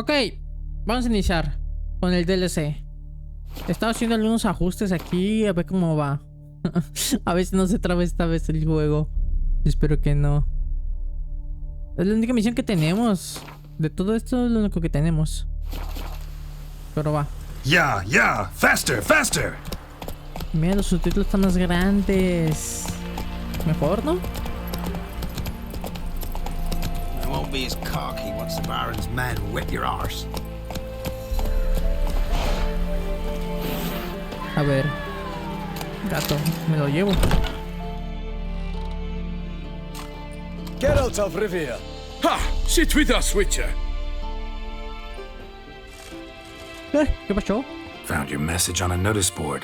Ok, vamos a iniciar con el DLC. He estado haciendo algunos ajustes aquí, a ver cómo va. A ver si no se traba esta vez el juego. Espero que no. Es la única misión que tenemos. De todo esto es lo único que tenemos. Pero va. Yeah, faster, faster. Mira, los subtítulos están más grandes. Mejor, ¿no? I won't be as cocky once the Baron's men whip your arse. A ver. Gato, me lo llevo. Geralt of Rivia. Ha! Sit with us, Witcher. ¿Qué pasó? Found your message on a notice board.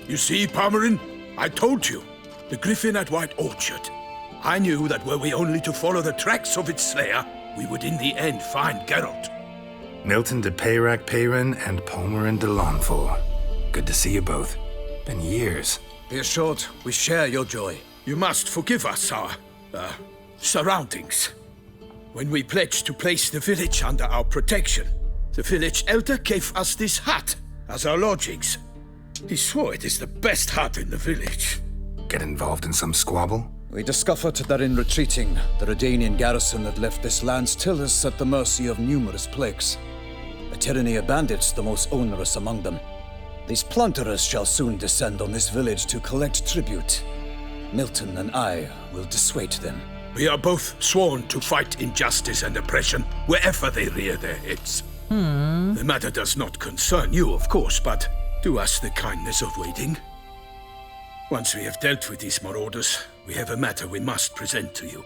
You see, Palmerin, I told you. The griffin at White Orchard. I knew that were we only to follow the tracks of its slayer, we would in the end find Geralt. Milton de Peyrac Peyran and Palmerin de Lawnful. Good to see you both. Been years. Be assured, we share your joy. You must forgive us our, surroundings. When we pledged to place the village under our protection, the village elder gave us this hut as our lodgings. He swore it is the best hut in the village. Get involved in some squabble? We discovered that in retreating, the Redanian garrison that left this land still is at the mercy of numerous plagues. A tyranny of bandits, the most onerous among them. These plunderers shall soon descend on this village to collect tribute. Milton and I will dissuade them. We are both sworn to fight injustice and oppression wherever they rear their heads. The matter does not concern you, of course, but do us the kindness of waiting. Once we have dealt with these marauders, we have a matter we must present to you.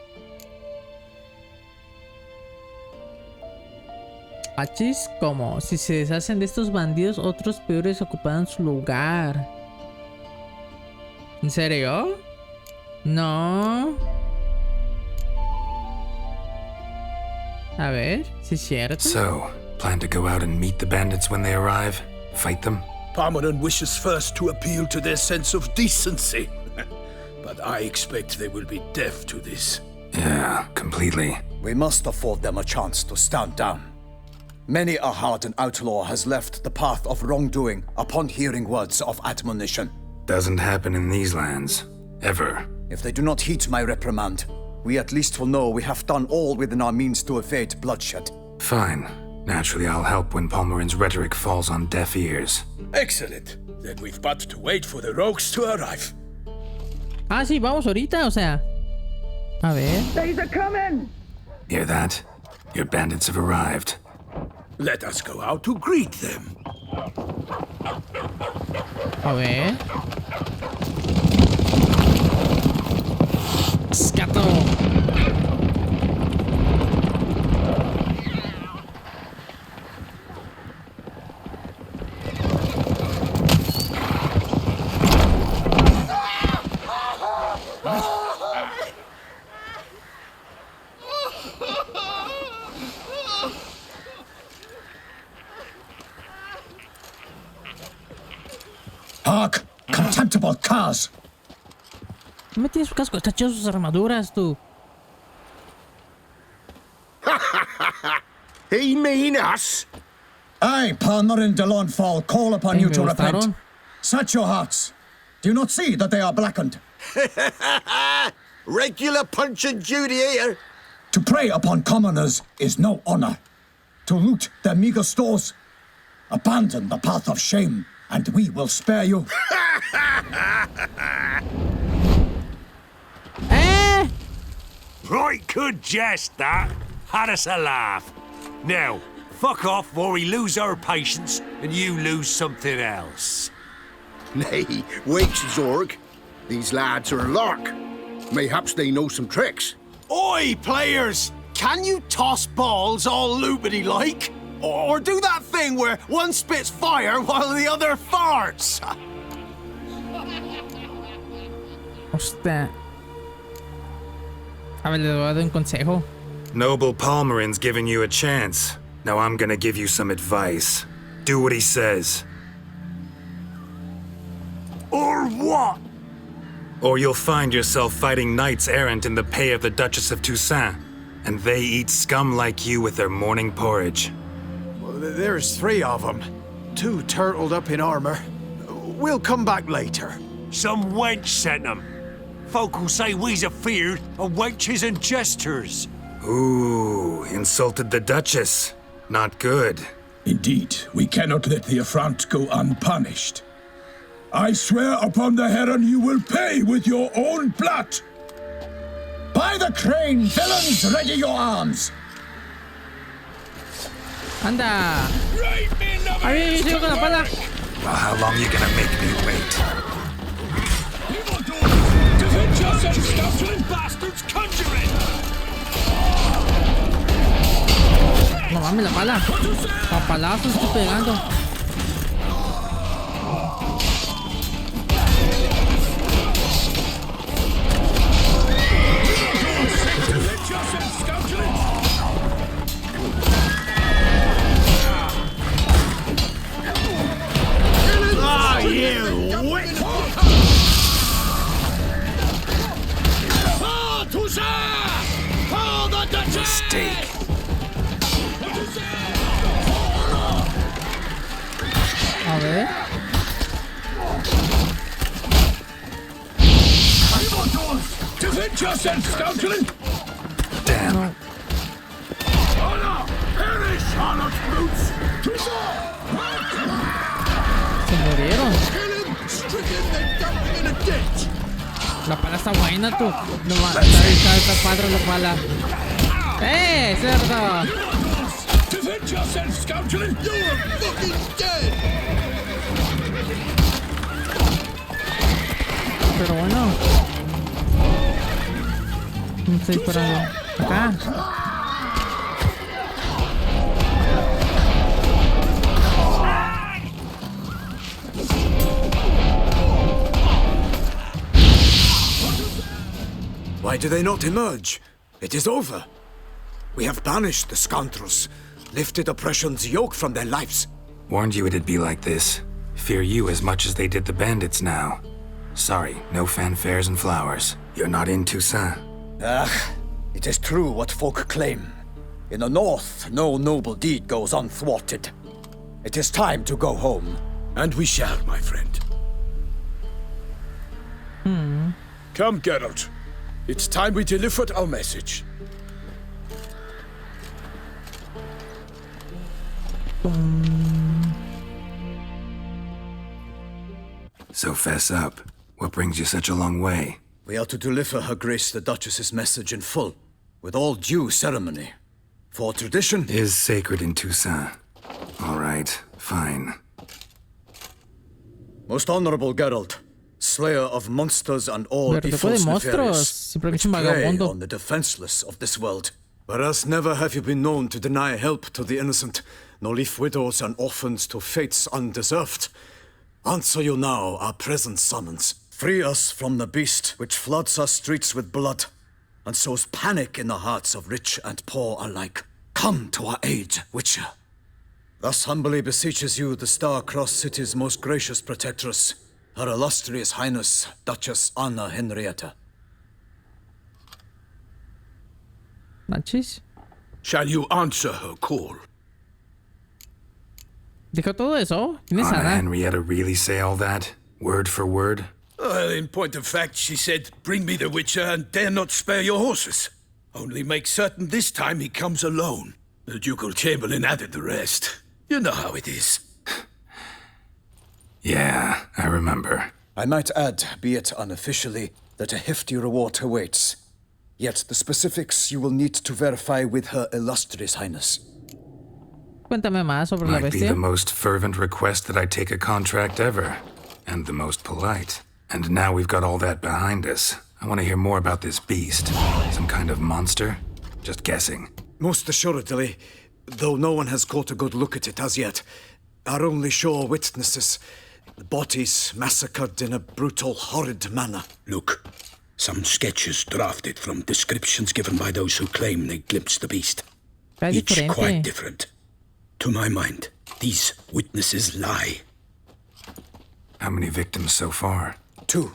Achis, como si se deshacen de estos bandidos, otros peores ocuparán su lugar. ¿En serio? No. A ver, si es cierto. So, plan to go out and meet the bandits when they arrive? Fight them? Palmerin wishes first to appeal to their sense of decency. But I expect they will be deaf to this. Yeah, completely. We must afford them a chance to stand down. Many a hardened outlaw has left the path of wrongdoing upon hearing words of admonition. Doesn't happen in these lands. Ever. If they do not heed my reprimand, we at least will know we have done all within our means to evade bloodshed. Fine. Naturally, I'll help when Palmerin's rhetoric falls on deaf ears. Excellent. Then we've but to wait for the rogues to arrive. Ah, sí, vamos ahorita, o sea. A ver. They're coming! Hear that? Your bandits have arrived. Let us go out to greet them. A ver. Scato. Hark! Contemptible curs! No me tienes su casco, está chido sus armaduras, tú. He mean us? I, Palmerin de Lawnfall, call upon you me to repent. gustaron. Set your hearts. Do you not see that they are blackened? Regular punch and duty here. To prey upon commoners is no honor. To loot their meager stores, abandon the path of shame, and we will spare you. Right good jest, that. Had us a laugh. Now, fuck off or we lose our patience and you lose something else. Nay, wait, Zorg. These lads are a lark. Mayhaps they know some tricks. Oi, players! Can you toss balls all loopity-like? Or do that thing where one spits fire while the other farts? Hostia. A ver, le voy a dar un consejo. Noble Palmerin's giving you a chance. Now I'm gonna give you some advice. Do what he says. Or what? Or you'll find yourself fighting knights errant in the pay of the Duchess of Toussaint. And they eat scum like you with their morning porridge. Well, there's 3 of them. 2 turtled up in armor. We'll come back later. Some wench sent them. Folk will say we's afeard of wenches and jesters. Ooh, insulted the Duchess. Not good. Indeed, we cannot let the affront go unpunished. I swear upon the Heron you will pay with your own blood! By the crane, villains, ready your arms! Anda. Ay, sigo con la pala. Well, how long you gonna make me wait? Defend yourself, scoundrel bastards, conjuring! No mames, la pala. Papalazos estoy pegando. Ah, you wit! Mistake. A ver. Defend yourself, scoundrel! Damn. Se murieron. La pala está buena, tú. No va a estar padre la pala. ¡Cerdo! Defend yourself, scoundrel! You're fucking dead! Pero bueno. No estoy disparando. Acá. Why do they not emerge? It is over. We have banished the scoundrels, lifted oppression's yoke from their lives. Warned you it'd be like this. Fear you as much as they did the bandits now. Sorry, no fanfares and flowers. You're not in Toussaint. It is true what folk claim. In the north, no noble deed goes unthwarted. It is time to go home. And we shall, my friend. Come, Geralt. It's time we delivered our message. So fess up. What brings you such a long way? We are to deliver Her Grace the Duchess's message in full, with all due ceremony. For tradition Is sacred in Toussaint. All right, fine. Most honorable Geralt, slayer of monsters and all Pero tipo de evils monstruos. nefarious, Siempre que which es un prey vagabundo. on the defenseless of this world. Whereas never have you been known to deny help to the innocent, nor leave widows and orphans to fates undeserved. Answer you now our present summons. Free us from the beast which floods our streets with blood, and sows panic in the hearts of rich and poor alike. Come to our aid, Witcher. Thus humbly beseeches you the Star-Crossed City's most gracious protectress, Her Illustrious Highness, Duchess Anna Henrietta. Manches. Shall you answer her call? Dijo todo eso. ¿Quién es Anna Ana? Henrietta really say all that? Word for word? Well, in point of fact, she said, bring me the Witcher and dare not spare your horses. Only make certain this time he comes alone. The Ducal Chamberlain added the rest. You know how it is. Yeah, I remember. I might add, be it unofficially, that a hefty reward awaits. Yet the specifics you will need to verify with Her Illustrious Highness. Cuéntame más sobre la Might be bestia. the most fervent request that I take a contract ever. And the most polite. And now we've got all that behind us. I want to hear more about this beast. Some kind of monster? Just guessing. Most assuredly, though no one has caught a good look at it as yet. Our only sure witnesses, bodies massacred in a brutal, horrid manner. Look, some sketches drafted from descriptions given by those who claim they glimpsed the beast. Es Each diferente. quite different. To my mind, these witnesses lie. How many victims so far? 2.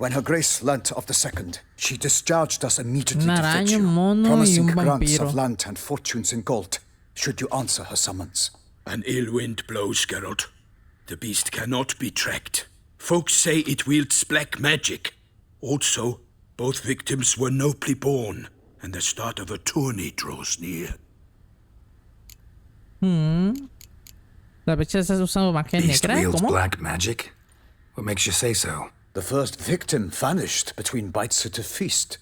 When Her Grace learnt of the second, she discharged us immediately Una to fetch araña, un you, mono y promising un grants vampiro. of land and fortunes in gold, should you answer her summons. An ill wind blows, Geralt. The beast cannot be tracked. Folks say it wields black magic. Also, both victims were nobly born, and the start of a tourney draws near. La fecha estás usando magia Beast negra. wields ¿Cómo? black magic? What makes you say so? The first victim vanished between bites at a feast.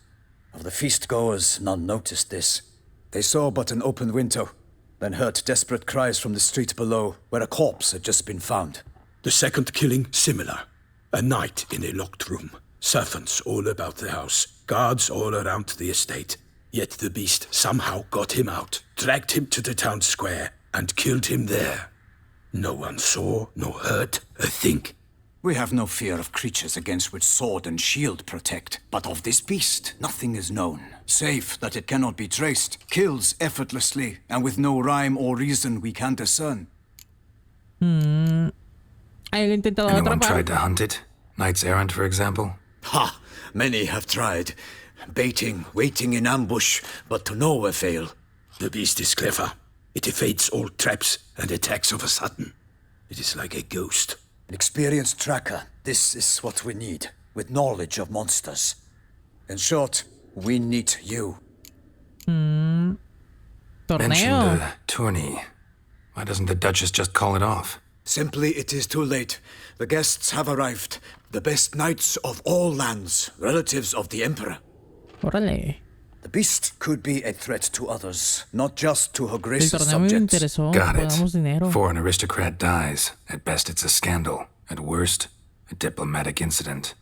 Of the feast-goers, none noticed this. They saw but an open window, then heard desperate cries from the street below, where a corpse had just been found. The second killing, similar. A night in a locked room. Servants all about the house. Guards all around the estate. Yet the beast somehow got him out, dragged him to the town square, and killed him there. No one saw, nor heard a thing. We have no fear of creatures against which sword and shield protect, but of this beast nothing is known, save that it cannot be traced, kills effortlessly, and with no rhyme or reason we can discern. Ahí lo he intentado Anyone atrapar. tried to hunt it? Knights errant, for example? Ha! Many have tried. Baiting, waiting in ambush, but to no avail. The beast is clever. It evades all traps and attacks of a sudden. It is like a ghost. An experienced tracker, this is what we need, with knowledge of monsters. In short, we need you. Mentioned Torneo. a tourney. Why doesn't the Duchess just call it off? Simply, it is too late. The guests have arrived. The best knights of all lands, relatives of the Emperor. Órale. The beast could be a threat to others, not just to Her El Grace's torneo me subjects. interesó. Got Pagamos it. dinero. Before an aristocrat dies, at best it's a scandal. At worst, a diplomatic incident.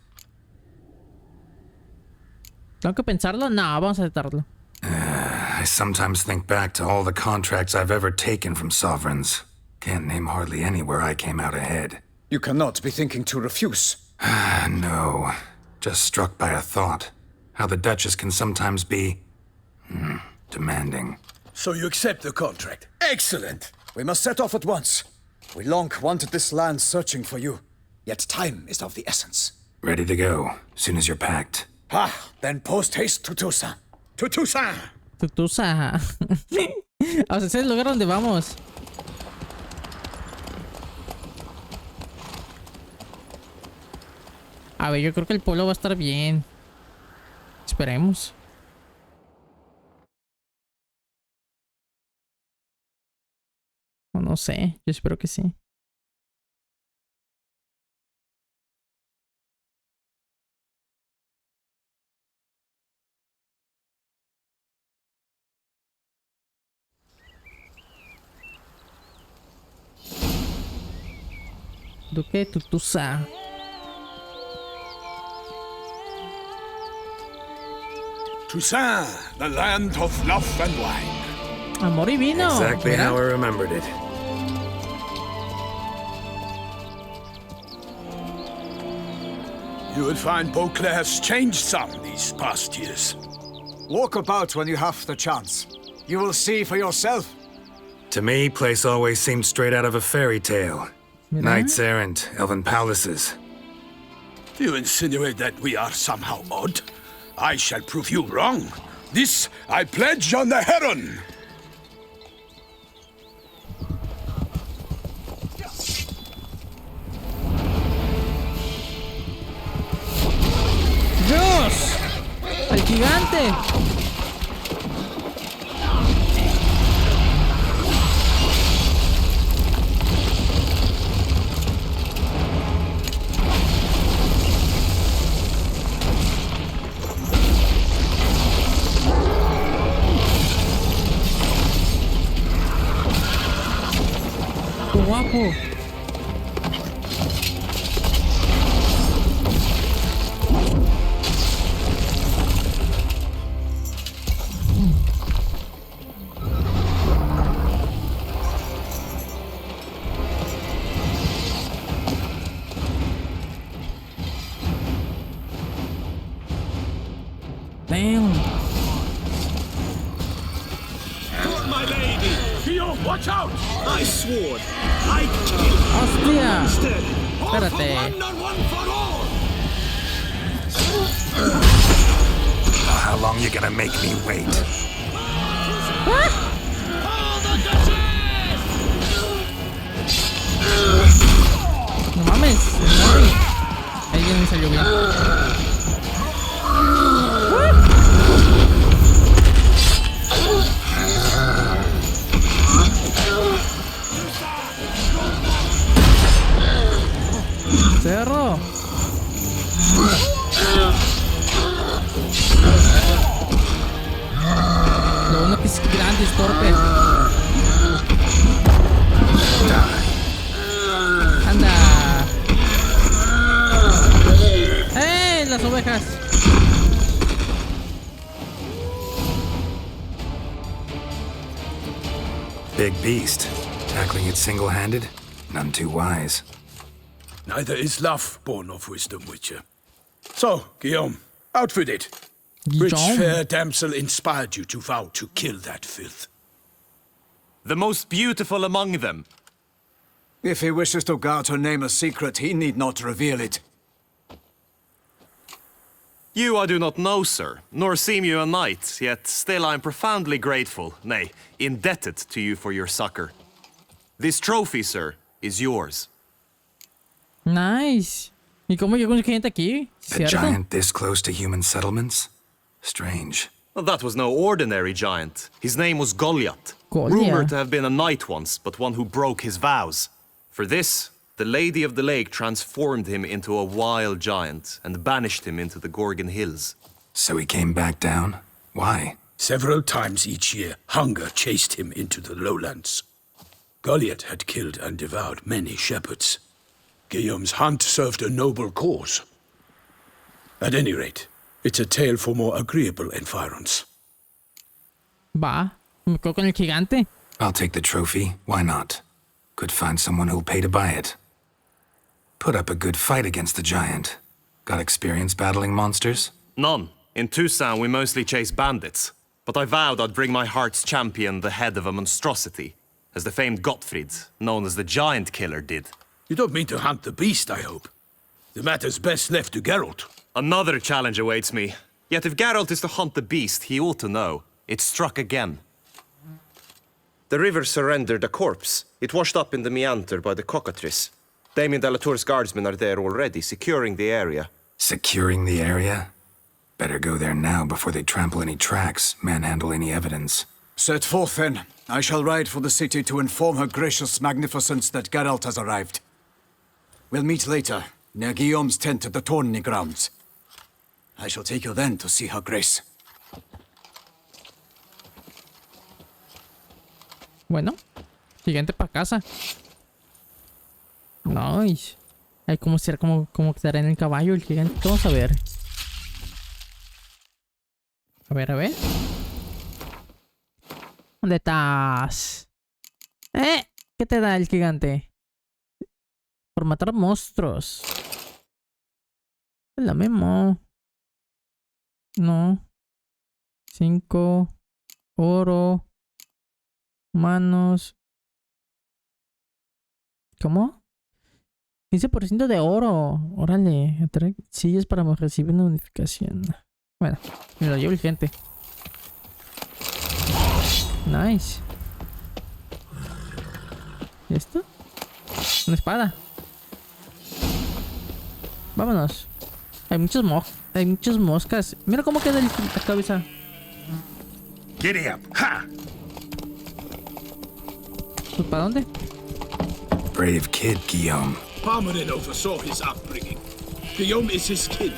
¿Tengo que pensarlo? No, vamos a aceptarlo. I sometimes think back to all the contracts I've ever taken from sovereigns. Can't name hardly any where I came out ahead. You cannot be thinking to refuse. No. Just struck by a thought. How the Duchess can sometimes be... demanding. So you accept the contract. Excellent! We must set off at once. We long wanted this land searching for you. Yet time is of the essence. Ready to go, soon as you're packed. Ah, then post-haste to Toussaint. To Toussaint! Tutusa. O sea, ese es el lugar donde vamos. A ver, yo creo que el pueblo va a estar bien. Esperemos. O no sé, yo espero que sí. Duque de Tutusa. Toussaint, the land of love and wine. Amor y vino. Exactly Mira. how I remembered it. You will find Beauclair's changed some these past years. Walk about when you have the chance. You will see for yourself. To me, place always seemed straight out of a fairy tale. Mira. Knights errant, elven palaces. You insinuate that we are somehow odd? I shall prove you wrong. This I pledge on the Heron. ¡Dios! ¡El gigante! ¡Qué guapo! Damn. My lady! Theo, watch out! I swore I'd kill ¡Hostia! instead. All for Espérate. one and one for all! How long you gonna make me wait? No mames, ahí ya me salió bien. Cerro. Lo bueno que es grande, es torpe. Anda. ¡Eh! Las ovejas. Big beast. Tackling it single-handed? None too wise. Neither is love born of wisdom, Witcher. So, Guillaume, outfitted. Which fair damsel inspired you to vow to kill that filth? The most beautiful among them. If he wishes to guard her name a secret, he need not reveal it. You I do not know, sir, nor seem you a knight, yet still I am profoundly grateful, nay, indebted to you for your succor. This trophy, sir, is yours. Nice. ¿Y cómo llegó gente aquí? A ¿Cierto? giant this close to human settlements? Strange. Well, that was no ordinary giant. His name was Goliath. Goliath. Rumored to have been a knight once, but one who broke his vows. For this, the Lady of the Lake transformed him into a wild giant and banished him into the Gorgon Hills. So he came back down? Why? Several times each year, hunger chased him into the lowlands. Goliath had killed and devoured many shepherds. Guillaume's hunt served a noble cause. At any rate, it's a tale for more agreeable environs. Va. Me quedo con el gigante. I'll take the trophy. Why not? Could find someone who'll pay to buy it. Put up a good fight against the giant. Got experience battling monsters? None. In Toussaint, we mostly chase bandits. But I vowed I'd bring my heart's champion the head of a monstrosity, as the famed Gottfried, known as the Giant Killer, did. You don't mean to hunt the beast, I hope. The matter's best left to Geralt. Another challenge awaits me. Yet if Geralt is to hunt the beast, he ought to know. It struck again. The river surrendered a corpse. It washed up in the meander by the cockatrice. Damien de la Tour's guardsmen are there already, securing the area. Securing the area? Better go there now before they trample any tracks, manhandle any evidence. Set forth, then. I shall ride for the city to inform her gracious magnificence that Geralt has arrived. We'll meet later, near Guillaume's tent at the tourney grounds. I shall take you then to see her grace. Bueno, gigante para casa. Nice. Ay, ¿cómo será? ¿Cómo quedará en el caballo el gigante? Vamos a ver. A ver, a ver. ¿Dónde estás? ¿Qué te da el gigante? Por matar monstruos. La memo. No. 5. Oro. Manos. ¿Cómo? 15% de oro. Órale. Sí, es para recibir una notificación. Bueno, me lo llevo el gente. Nice. ¿Y esto? Una espada. Vámonos. Hay muchas moscas. Mira cómo queda la cabeza. Giddy up! Ha! ¿Pues para dónde? Brave kid, Guillaume. Parmanin oversaw his upbringing. Guillaume is his kin.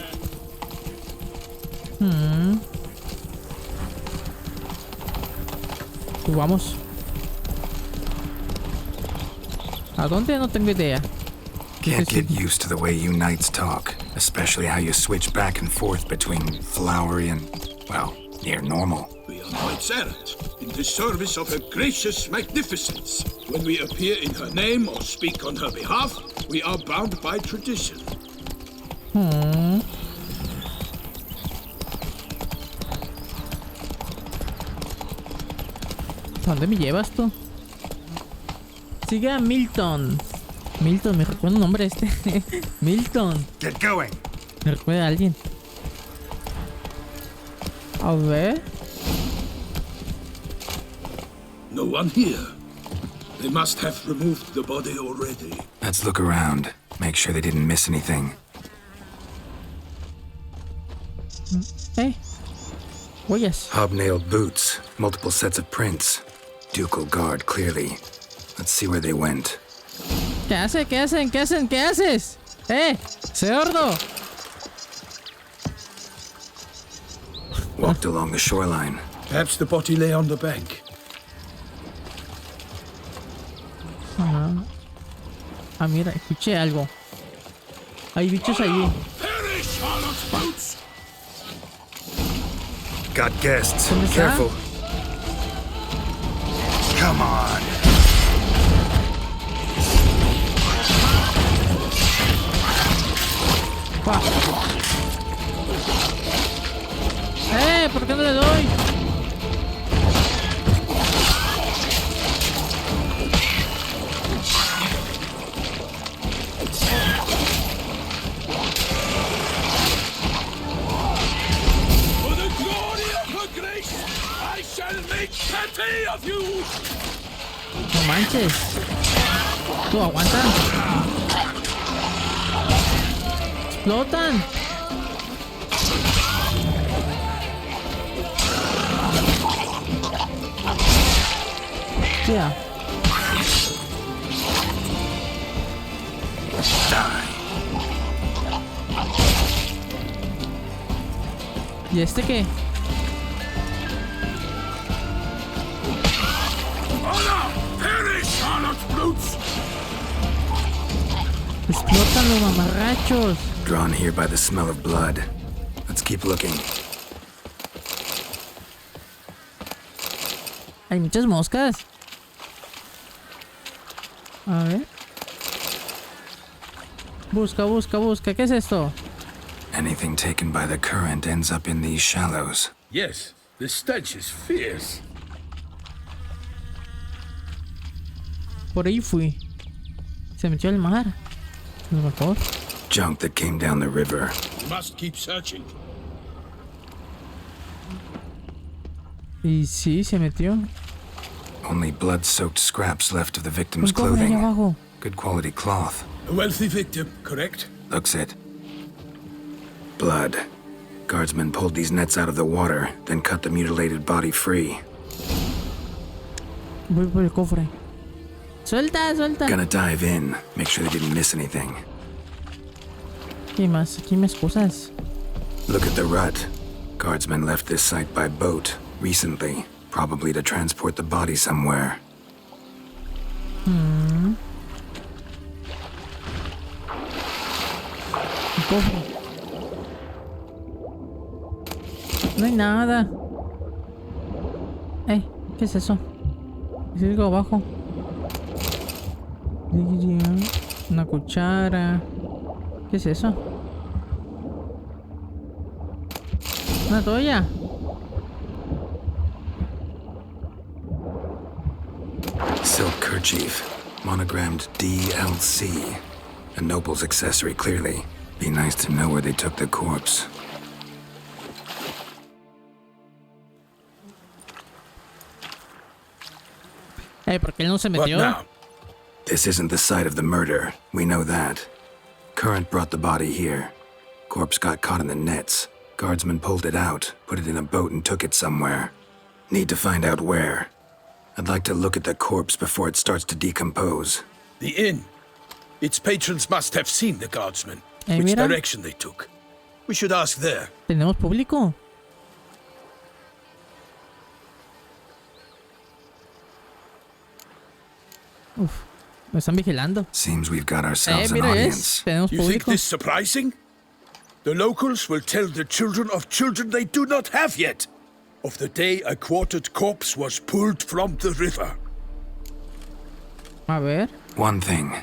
Pues vamos. ¿A dónde? No tengo idea. Can't get used to the way you knights talk, especially how you switch back and forth between flowery and, well, near normal. We are knights errant, in the service of her gracious magnificence. When we appear in her name or speak on her behalf, we are bound by tradition. ¿A dónde me llevas tú? Sigue a Milton. Milton, me recuerda un nombre este. Milton. Get going! Me recuerda a alguien. A ver. No one here. They must have removed the body already. Let's look around. Make sure they didn't miss anything. Hey. Huellas. Hobnailed boots. Multiple sets of prints. Ducal guard, clearly. Let's see where they went. ¿Qué hace? ¿Qué hacen? ¿Qué hacen? ¿Qué haces? Cerdo. Walked along the shoreline. Perhaps the body lay on the bank. Ah, mira, escuché algo. Hay bichos allí. Perish, harlot boots! Got guests. ¿Dónde está? Careful. Come on. Pa. ¿Por qué no le doy? For the glory of her grace, I shall make petty of you! No manches. Tú aguanta. Explotan. Yeah. ¿Y este qué? Honor! Perish, harlot boots! Explotan los mamarrachos. Drawn here by the smell of blood. Let's keep looking. Hay muchas moscas. A ver. Busca, busca, busca. ¿Qué es esto? Anything taken by the current ends up in these shallows. Yes, the stench is fierce. Por ahí fui. Se metió al mar. A lo mejor. Junk that came down the river. We must keep searching. Y sí, se metió. Only blood-soaked scraps left of the victim's Un cofre ahí clothing. abajo. Good quality cloth. A wealthy victim, correct? Looks it. Blood. Guardsmen pulled these nets out of the water, then cut the mutilated body free. Voy por el cofre. Suelta, suelta. Gonna dive in. Make sure they didn't miss anything. ¿Qué más? Aquí más cosas. Look at the rut. Guardsmen left this site by boat recently, probably to transport the body somewhere. El cofre. No hay nada. ¿Qué es eso? ¿Es algo abajo? Una cuchara. ¿Qué es eso? Una toalla. Silk kerchief, monogrammed DLC. A noble's accessory, clearly. Be nice to know where they took the corpse. ¿Por qué él no se What metió? now? This isn't the site of the murder. We know that. Current brought the body here. Corpse got caught in the nets. Guardsmen pulled it out, put it in a boat and took it somewhere. Need to find out where. I'd like to look at the corpse before it starts to decompose. The inn. Its patrons must have seen the guardsmen. Which mira. direction they took. We should ask there. ¿Tenemos público? Uf, me están vigilando. Seems we've got ourselves an Mira, audience. tenemos You think público. this surprising? The locals will tell the children of children they do not have yet. Of the day a quartered corpse was pulled from the river. A ver. One thing.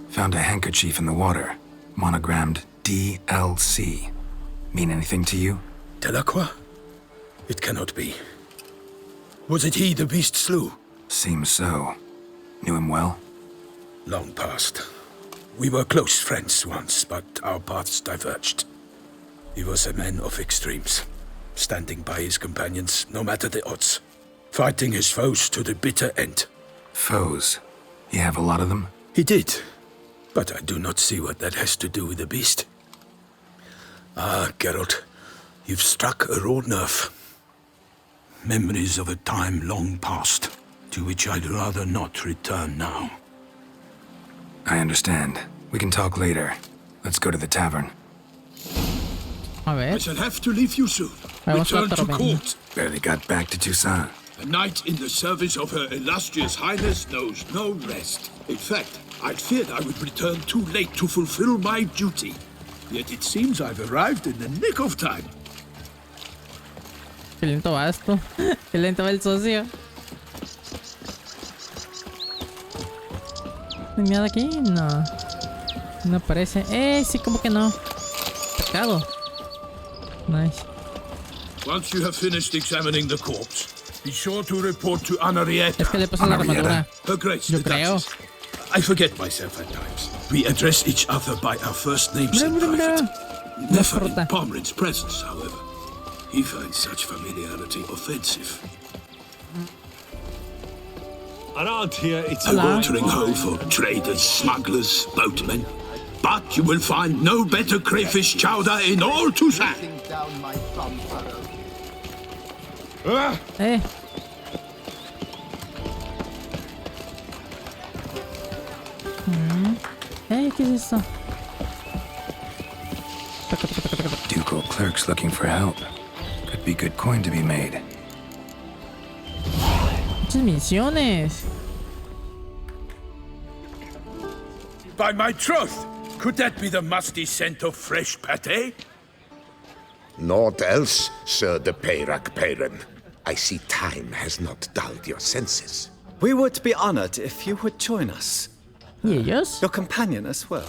Found a handkerchief in the water. Monogrammed DLC. Mean anything to you? Delacroix? It cannot be. Was it he the beast slew? Seems so. Knew him well? Long past. We were close friends once, but our paths diverged. He was a man of extremes. standing by his companions, no matter the odds. Fighting his foes to the bitter end. Foes? You have a lot of them? He did, but I do not see what that has to do with the beast. Ah, Geralt, you've struck a raw nerve. Memories of a time long past, to which I'd rather not return now. I understand. We can talk later. Let's go to the tavern. A ver. I shall have to leave you soon. Vamos a Return to otra court. Barely got back to Toussaint. A knight in the service of Her Illustrious Highness knows no rest. In fact, I feared I would return too late to fulfill my duty. Yet it seems I've arrived in the nick of time. Qué lento va esto. Qué lento va el socio. ¿No hay nada aquí? No. No aparece. Sí, como que no. Pecado. Nice. Once you have finished examining the corpse, be sure to report to Anarietta. Es que le pasa la armadura. Her Grace, Yo the creo. Duchess. I forget myself at times. We address each other by our first names in private. Never in Pomrin's presence, however. He finds such familiarity offensive. Around here, it's A watering hole for traders, smugglers, boatmen. But you will find no better crayfish chowder in all Toussaint. ¿Qué es esto? Ducal clerks looking for help. Could be good coin to be made. Muchas misiones. By my troth, could that be the musty scent of fresh pâté? Naught else, Sir de Peyrac Peyran. I see time has not dulled your senses. We would be honored if you would join us. ¿Y ellos? Your companion as well.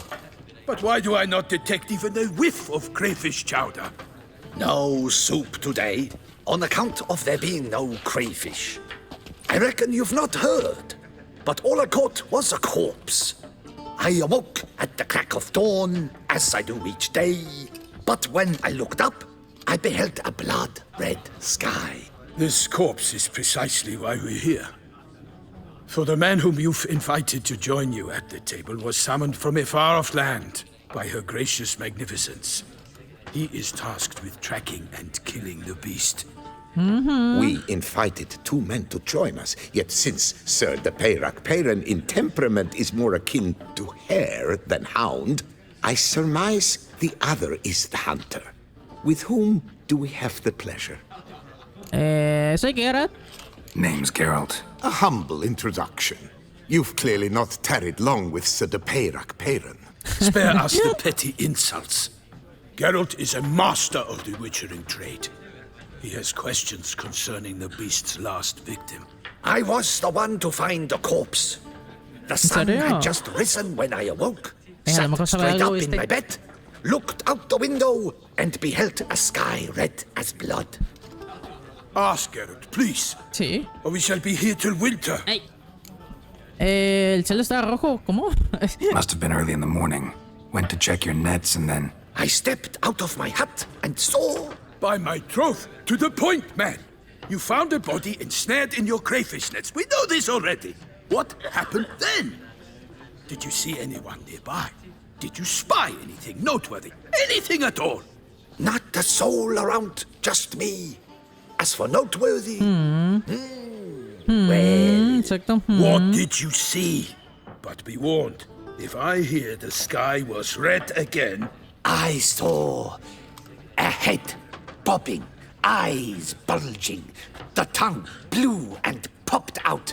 But why do I not detect even a whiff of crayfish chowder? No soup today, on account of there being no crayfish. I reckon you've not heard, but all I caught was a corpse. I awoke at the crack of dawn, as I do each day, but when I looked up, I beheld a blood-red sky. This corpse is precisely why we're here. For the man whom you've invited to join you at the table was summoned from a far-off land by her gracious magnificence. He is tasked with tracking and killing the beast. We invited 2 men to join us, yet since Sir de Peyrac Peyran in temperament is more akin to hare than hound, I surmise the other is the hunter. With whom do we have the pleasure? Soy Geralt. Name's Geralt. A humble introduction. You've clearly not tarried long with Sir de Peyrac Peyran. Spare us the petty insults. Geralt is a master of the witchering trade. He has questions concerning the beast's last victim. I was the one to find the corpse. The sun had just risen when I awoke, sat straight up in my bed, looked out the window, and beheld a sky red as blood. Ask Geralt, please. Sí. Or we shall be here till winter. Hey. El cielo está rojo. ¿Cómo? Must have been early in the morning. Went to check your nets and then... I stepped out of my hut and saw... By my troth, to the point, man. You found a body ensnared in your crayfish nets. We know this already. What happened then? Did you see anyone nearby? Did you spy anything noteworthy? Anything at all? Not a soul around, just me. As for noteworthy... Well... What did you see? But be warned, if I hear the sky was red again... I saw a head popping, eyes bulging, the tongue blue and popped out.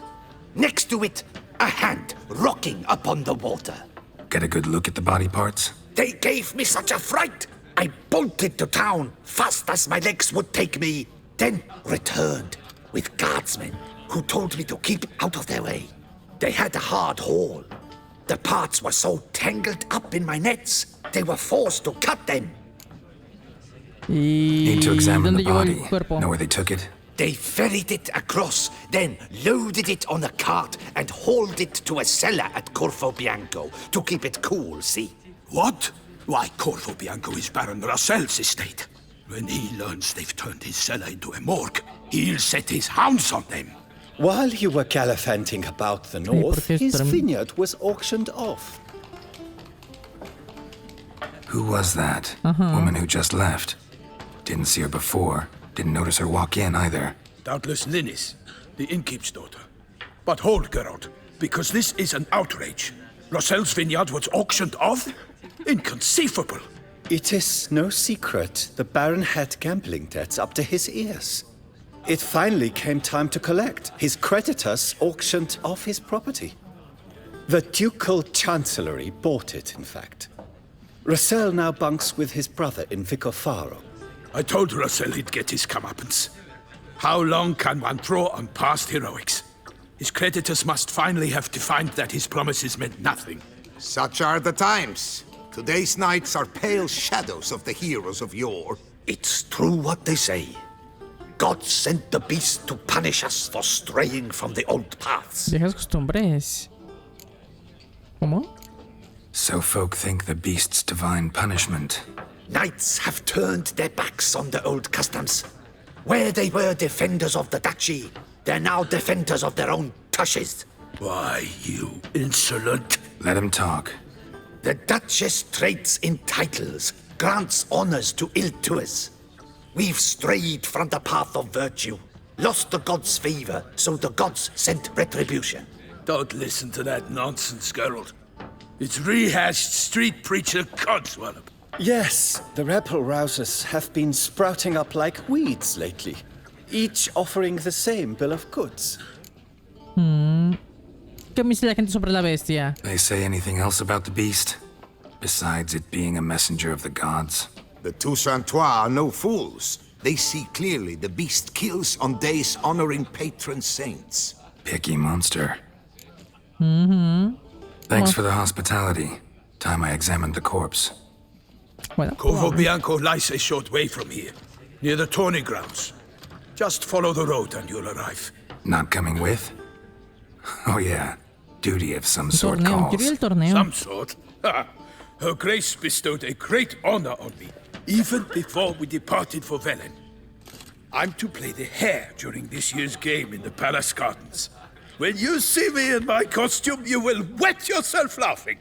Next to it, a hand rocking upon the water. Get a good look at the body parts? They gave me such a fright. I bolted to town fast as my legs would take me, then returned with guardsmen who told me to keep out of their way. They had a hard haul. The parts were so tangled up in my nets, they were forced to cut them. Need to examine the body. Know where they took it? They ferried it across, then loaded it on a cart and hauled it to a cellar at Corvo Bianco to keep it cool, see? What? Why, Corvo Bianco is Baron Russell's estate. When he learns they've turned his cellar into a morgue, he'll set his hounds on them. While you were gallivanting about the north, his vineyard was auctioned off. Who was that? Woman who just left. Didn't see her before. Didn't notice her walk in either. Doubtless Linnis, the innkeep's daughter. But hold, Geralt, because this is an outrage. Rossel's vineyard was auctioned off? Inconceivable. It is no secret the Baron had gambling debts up to his ears. It finally came time to collect. His creditors auctioned off his property. The Ducal Chancellery bought it, in fact. Rossel now bunks with his brother in Vicofaro. I told Rossel he'd get his comeuppance. How long can one draw on past heroics? His creditors must finally have defined that his promises meant nothing. Such are the times. Today's knights are pale shadows of the heroes of yore. It's true what they say. God sent the beast to punish us for straying from the old paths. Viejas costumbres. ¿Cómo? So folk think the beast's divine punishment. Knights have turned their backs on the old customs. Where they were defenders of the duchy, they're now defenders of their own tushes. Why, you insolent... Let him talk. The Duchess trades in titles, grants honors to ill-doers. We've strayed from the path of virtue, lost the gods' favor, so the gods sent retribution. Don't listen to that nonsense, Geralt. It's rehashed street preacher codswallop. Yes, the rebel rousers have been sprouting up like weeds lately, each offering the same bill of goods. ¿Qué me dice la gente sobre la bestia? They say anything else about the beast? Besides it being a messenger of the gods? The Toussaintois are no fools. They see clearly the beast kills on days honoring patron saints. Picky monster. Thanks for the hospitality. Time I examined the corpse. Bueno, Corvo Bianco lies a short way from here, near the tourney grounds. Just follow the road and you'll arrive. Not coming with? Oh yeah, duty of some sort torneo. calls. Quiero ir al torneo. Some sort? Her Grace bestowed a great honor on me, even before we departed for Velen. I'm to play the hare during this year's game in the palace gardens. When you see me in my costume, you will wet yourself laughing.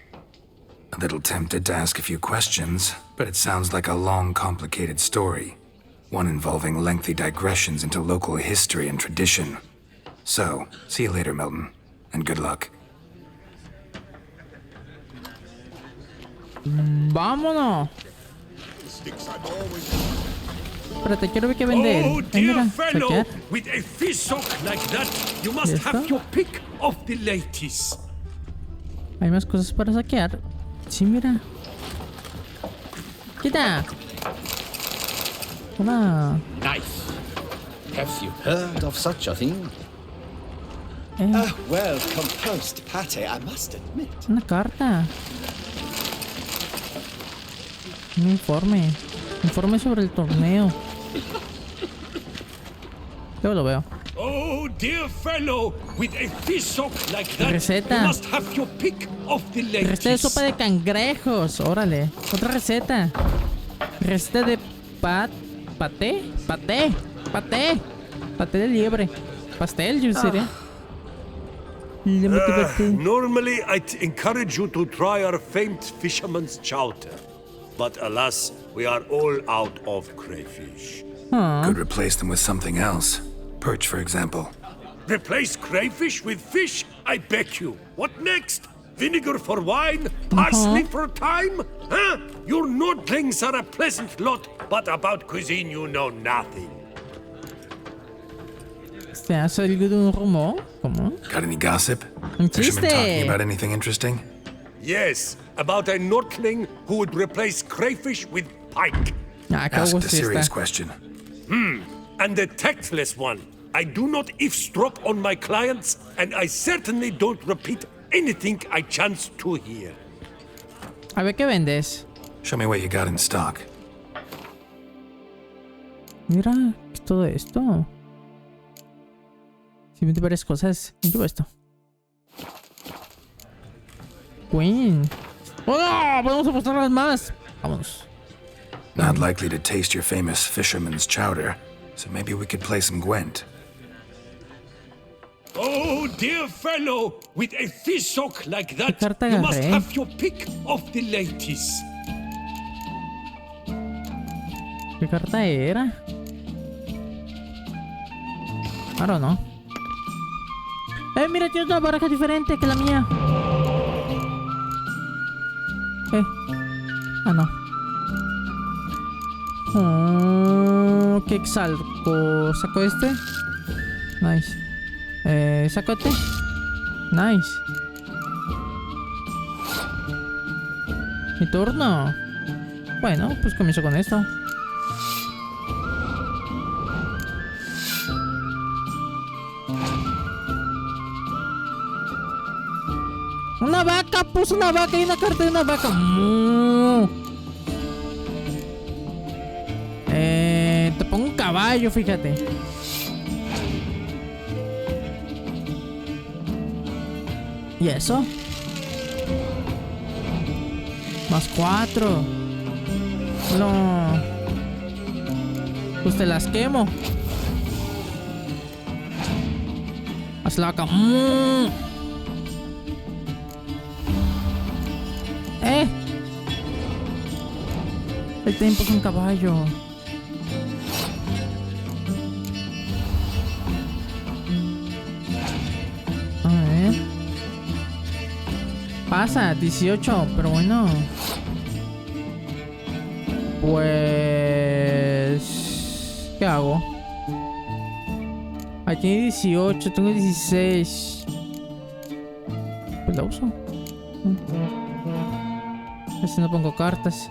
A little tempted to ask a few questions, but it sounds like a long, complicated story. One involving lengthy digressions into local history and tradition. So, see you later, Milton, and good luck. Vámonos. Espérate, quiero ver qué vende él. Oh, Ay, dear mira, fellow, saquear. with a fish sock like that, you must have your pick of the ladies. Hay más cosas para saquear. Sí, mira. Quita. Hola. Nice. Have you heard of such a thing? A well-composed pate, I must admit. Una carta. Un informe. Informe sobre el torneo. Yo lo veo. Oh, dear fellow, with a fish sock like that, Receta. you must have your pick of the ladies. Receta de sopa de cangrejos. Órale. Otra receta. Receta de paté de liebre. Pastel, yo diría. Normally, I'd encourage you to try our famed fisherman's chowder. But alas, we are all out of crayfish. Could replace them with something else. Perch, for example. Replace crayfish with fish? I beg you. What next? Vinegar for wine? Parsley for thyme? Huh? Your Nordlings are a pleasant lot, but about cuisine you know nothing. ¿Se ha salido un rumor? ¿Cómo? Got any gossip? Un Fishermen talking chiste. about anything interesting? Yes, about a Nordling who would replace crayfish with pike. Ah, qué Asked a gusto serious está. question. And the tactless one. I do not eavesdrop on my clients, and I certainly don't repeat anything I chance to hear. A ver qué vendes. Show me what you got in stock. Mira, ¿qué es todo esto? Si vende varias cosas. ¿Qué es esto? Queen. ¡Oh, no! Podemos apostarlas más. Vámonos. Not likely to taste your famous fisherman's chowder, so maybe we could play some Gwent. Oh, dear fellow, with a fish hook like that, carta you must agarré? have your pick of the ladies. ¿Qué carta era? I don't know. Mira, tiene una baraja diferente que la mía. Ah, no. Oh, ¿qué salgo? ¿Saco este? Nice. ¿Saco este? Nice. Mi turno. Bueno, pues comienzo con esto. Una vaca, puso una vaca y una carta de una vaca. Te pongo un caballo, fíjate. ¿Y eso? Más 4. No. Pues te las quemo. Haz la vaca. El tiempo es un caballo. A ver. Pasa, 18, pero bueno. Pues... ¿qué hago? Ahí tiene 18, tengo 16. Pues la uso. Así no pongo cartas.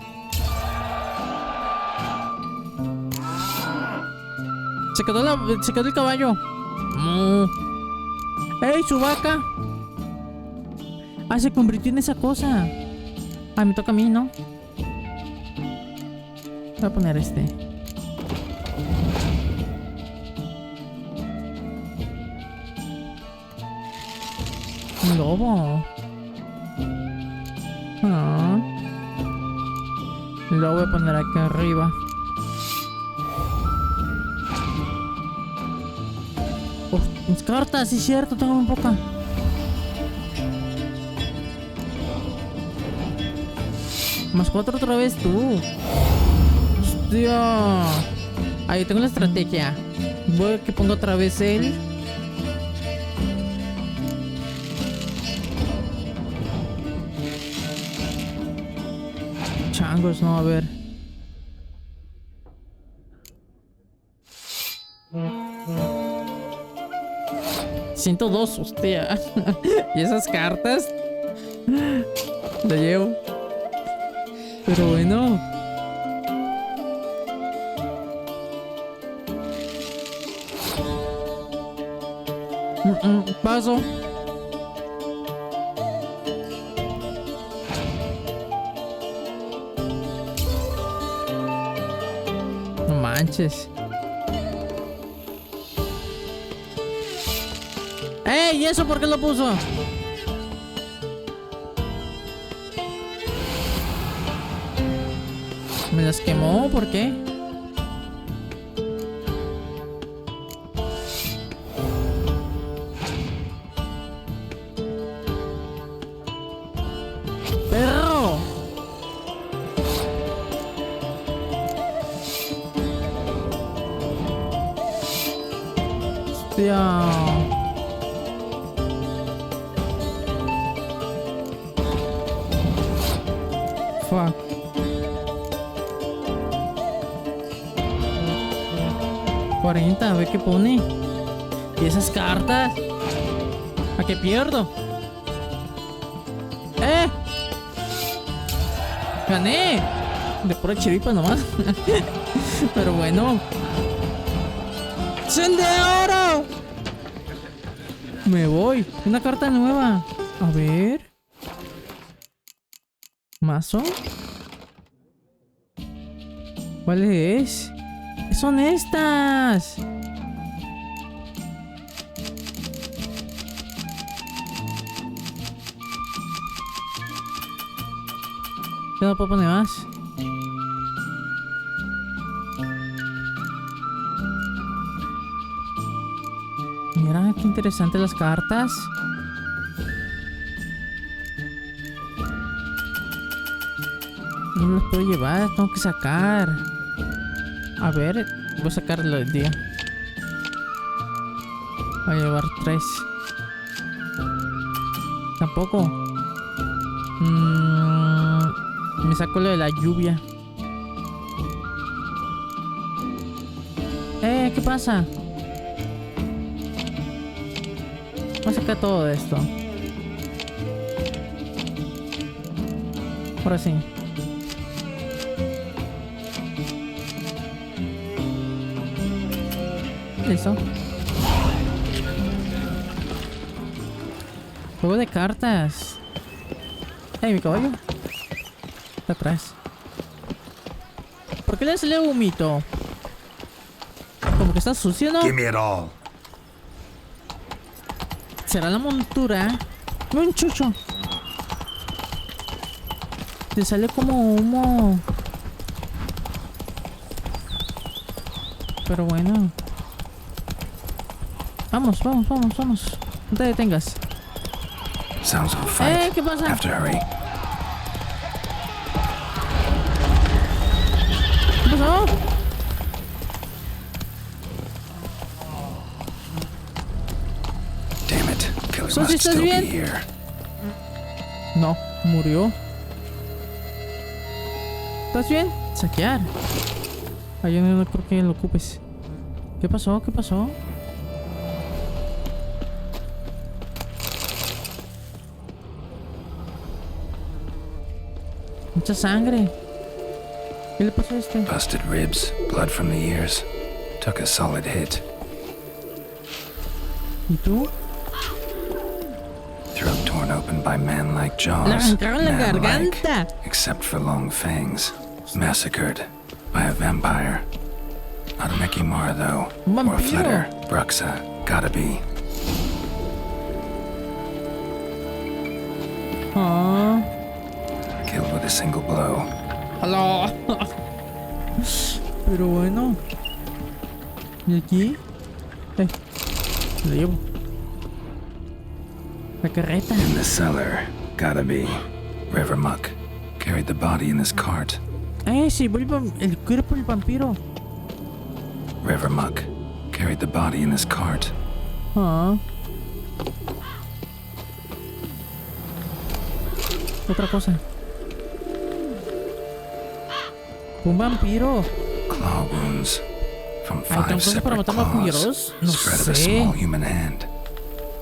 Se quedó el caballo. ¡Ey, su vaca! Ah, se convirtió en esa cosa. Ah, me toca a mí, ¿no? Voy a poner este. Un lobo. Ah. Lo voy a poner aquí arriba. Mis cartas, sí es cierto, tengo muy poca. Más 4 otra vez tú. Hostia. Ahí tengo la estrategia. Voy a que ponga otra vez él. Changos, no, a ver. $102, hostia. Y esas cartas lo llevo. Pero bueno. Paso. No manches. ¡Ey! ¿Y eso por qué lo puso? ¿Me las quemó? ¿Por qué? ¡Perro! Hostia. Fuck. $40, a ver qué pone. ¿Y esas cartas? ¿A qué pierdo? Gané. De pura chiripa nomás. Pero bueno. ¡Es el de oro! Me voy. Una carta nueva. A ver. ¿Mazo? ¿Cuál es? Son estas. Ya no puedo poner más. qué interesante las cartas. No las puedo llevar, tengo que sacar. A ver, voy a sacarlo del día. Voy a llevar 3. Tampoco. Me saco lo de la lluvia. ¿Qué pasa? Voy a sacar todo esto. Ahora sí. Listo. Juego de cartas. Mi caballo está atrás. ¿Por qué le sale humito? Como que está sucio, ¿no? Give me it all. ¿Será la montura? No, un chucho. Le sale como humo. Pero bueno. Vamos. No te detengas. Sounds of a fight. ¿Qué pasa? Have to hurry. ¿Qué pasó? Damn it. Killer ¿Sosi, must estás still be bien? here. No, murió. ¿Estás bien? Saquear. Yo no creo que lo ocupes. ¿Qué pasó? Mucha sangre. ¿Qué le pasó a este? Busted ribs, blood from the ears. Took a solid hit. ¿Y tú? Throat torn open by man-like jaws. Le arrancaron la Man-like, garganta. except for long fangs. Massacred by a vampire. Not a Mickey Mar, though. Un Or a vampiro. flitter. Bruxa. Gotta be. Ah. Killed with a single blow. ¡Aló! Pero bueno. ¿Y aquí? Lo llevo. La carreta. In the cellar. Gotta be. River Muck. Carried the body in his cart. Sí, el cuerpo del vampiro. River Muck. Carried the body in his cart. Ah. Otra cosa. Un vampiro. Claw wounds. From ¿Hay 5 cosas para separate matar claws. vampiros? No Spread of a sé. small human hand.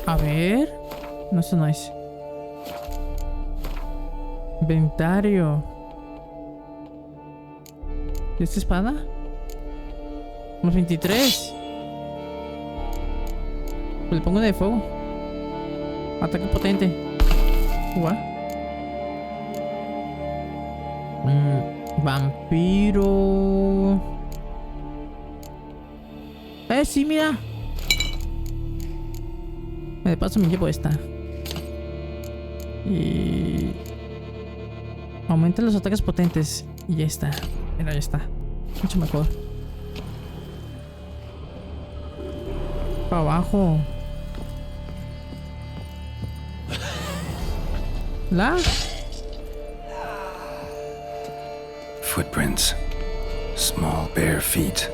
A ver. No, eso no es. Inventario. ¿Y esta espada? Más 23. Pues le pongo de fuego. Ataque potente. What? Vampiro. Sí, mira. De paso me llevo esta. Y... aumenta los ataques potentes. Y ya está. Mira, ya está. Mucho mejor. Para abajo. La. Footprints. Small bare feet.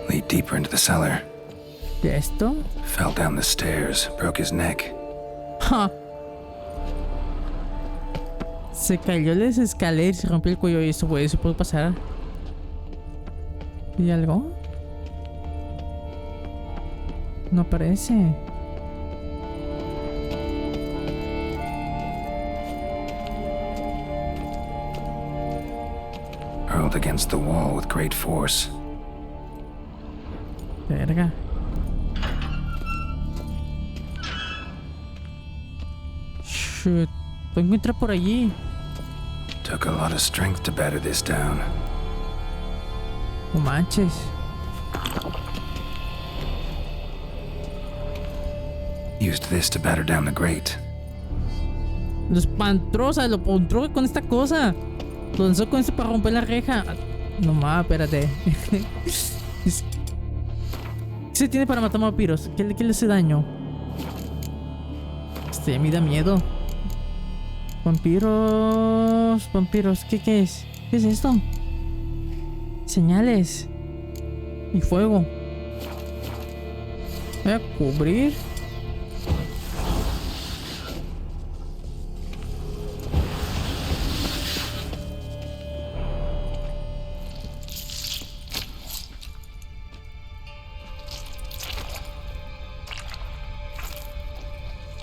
Lead deeper into the cellar. ¿Y esto? Fell down the stairs. Broke his neck. Ja. Se cayó de las escaleras y se rompió el cuello. Y eso, güey, eso puede pasar. ¿Y algo? No aparece. Hurled against the wall with great force. Verga. Shit. Lo encontré por allí. Took a lot of strength to batter this down. No manches. Used this to batter down the grate. Lo espantó, o sea, lo encontró con esta cosa. Lo lanzó con esto para romper la reja. No más, espérate. ¿Qué se tiene para matar vampiros? ¿Qué le hace daño? Esto ya me da miedo. Vampiros. Vampiros. ¿Qué es? ¿Qué es esto? Señales. Y fuego. Voy a cubrir.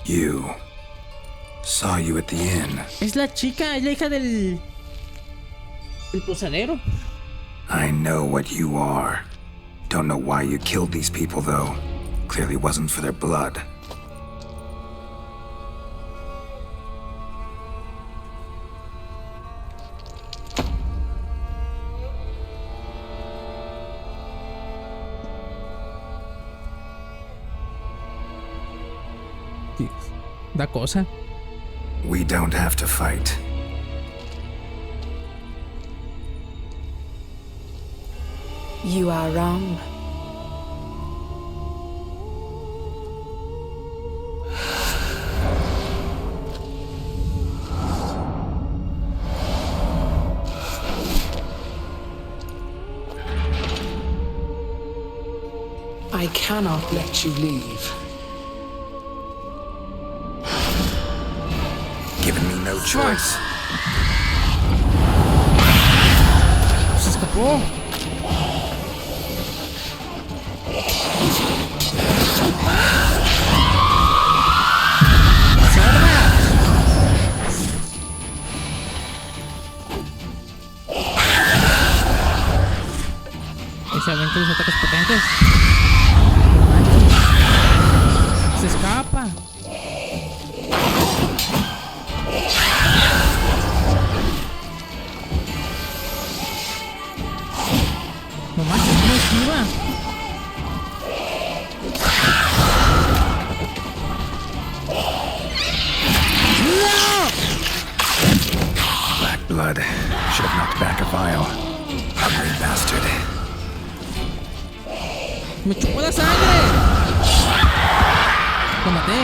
You. Saw you at the inn. Es la chica, es la hija del posadero. I know what you are. Don't know why you killed these people, though. Clearly wasn't for their blood. Da cosa. We don't have to fight. You are wrong. I cannot let you leave. Giving me no choice. Se escapó. Se avienta los ataques potentes. Se escapa. No manches, ¿cómo esquiva? ¡No! Black blood. Should have knocked back a vial. Hungry bastard. ¡Me chupó la sangre! ¡Lo maté!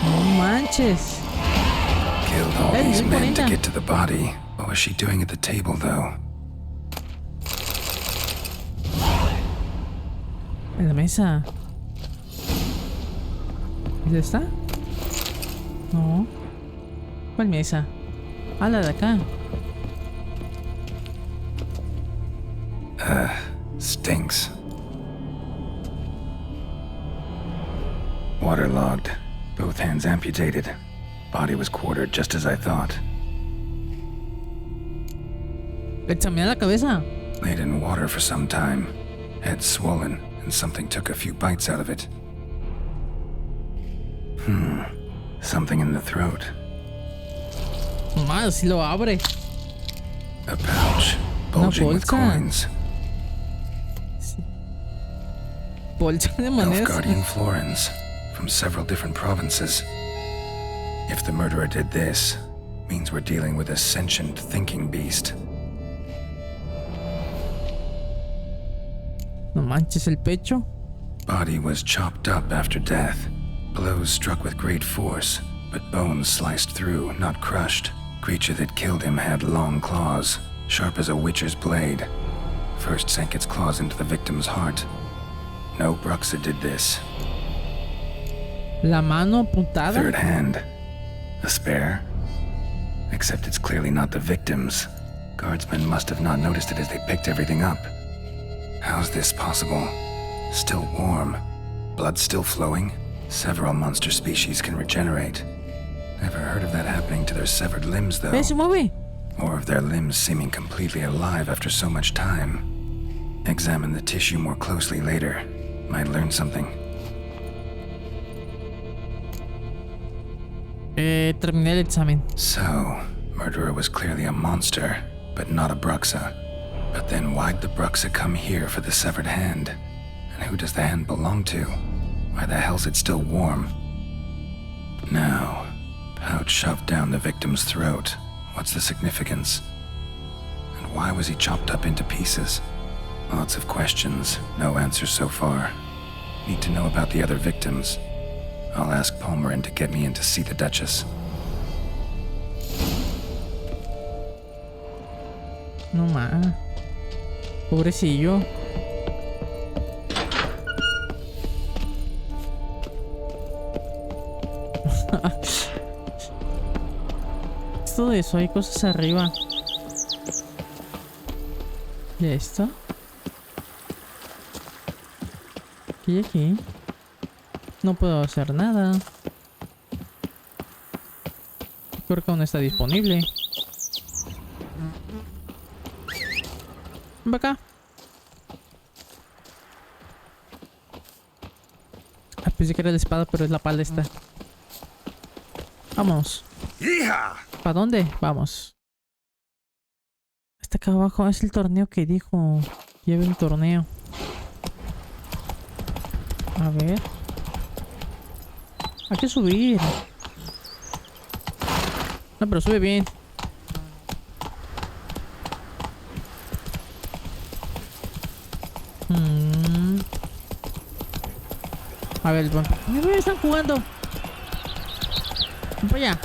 ¡No manches! Killed all these men to get to the body. What was she doing at the table, though? En la mesa. ¿Es esta? No. ¿Cuál mesa? Ah, la de acá. Stinks. Waterlogged. Both hands amputated. Body was quartered just as I thought. Examina la cabeza. Laid in water for some time. Head swollen, and something took a few bites out of it. Something in the throat. Más, si lo abre. A pouch, bulging with coins. Bolsa de monedas. Nilfgaardian florins from several different provinces. If the murderer did this, means we're dealing with a sentient thinking beast. No manches el pecho. Body was chopped up after death. Blows struck with great force, but bones sliced through, not crushed. Creature that killed him had long claws, sharp as a witcher's blade. First sank its claws into the victim's heart. No Bruxa did this. La mano apuntada. Third hand. A spare? Except it's clearly not the victim's. Guardsmen must have not noticed it as they picked everything up. How's this possible? Still warm. Blood still flowing? Several monster species can regenerate. Never heard of that happening to their severed limbs, though. Se mueve. Or of their limbs seeming completely alive after so much time. Examine the tissue more closely later. Might learn something. Terminé el examen. So, murderer was clearly a monster, but not a Bruxa. But then why'd the Bruxa come here for the severed hand? And who does the hand belong to? Why the hell's it still warm? Now, pouch shoved down the victim's throat. What's the significance? And why was he chopped up into pieces? Lots of questions, no answers so far. Need to know about the other victims. I'll ask Palmerin to get me in to see the Duchess. No más. Pobrecillo. Esto de eso, hay cosas arriba. ¿Y esto? ¿Y aquí? No puedo hacer nada. Creo que aún está disponible. Ven acá. Ah, pensé que era la espada, pero es la pala esta. Vamos. ¿Para dónde? Vamos. Está acá abajo. Es el torneo que dijo. Lleve un torneo. A ver. Hay que subir. No, pero sube bien. A ver, mira, están jugando. Ven para allá.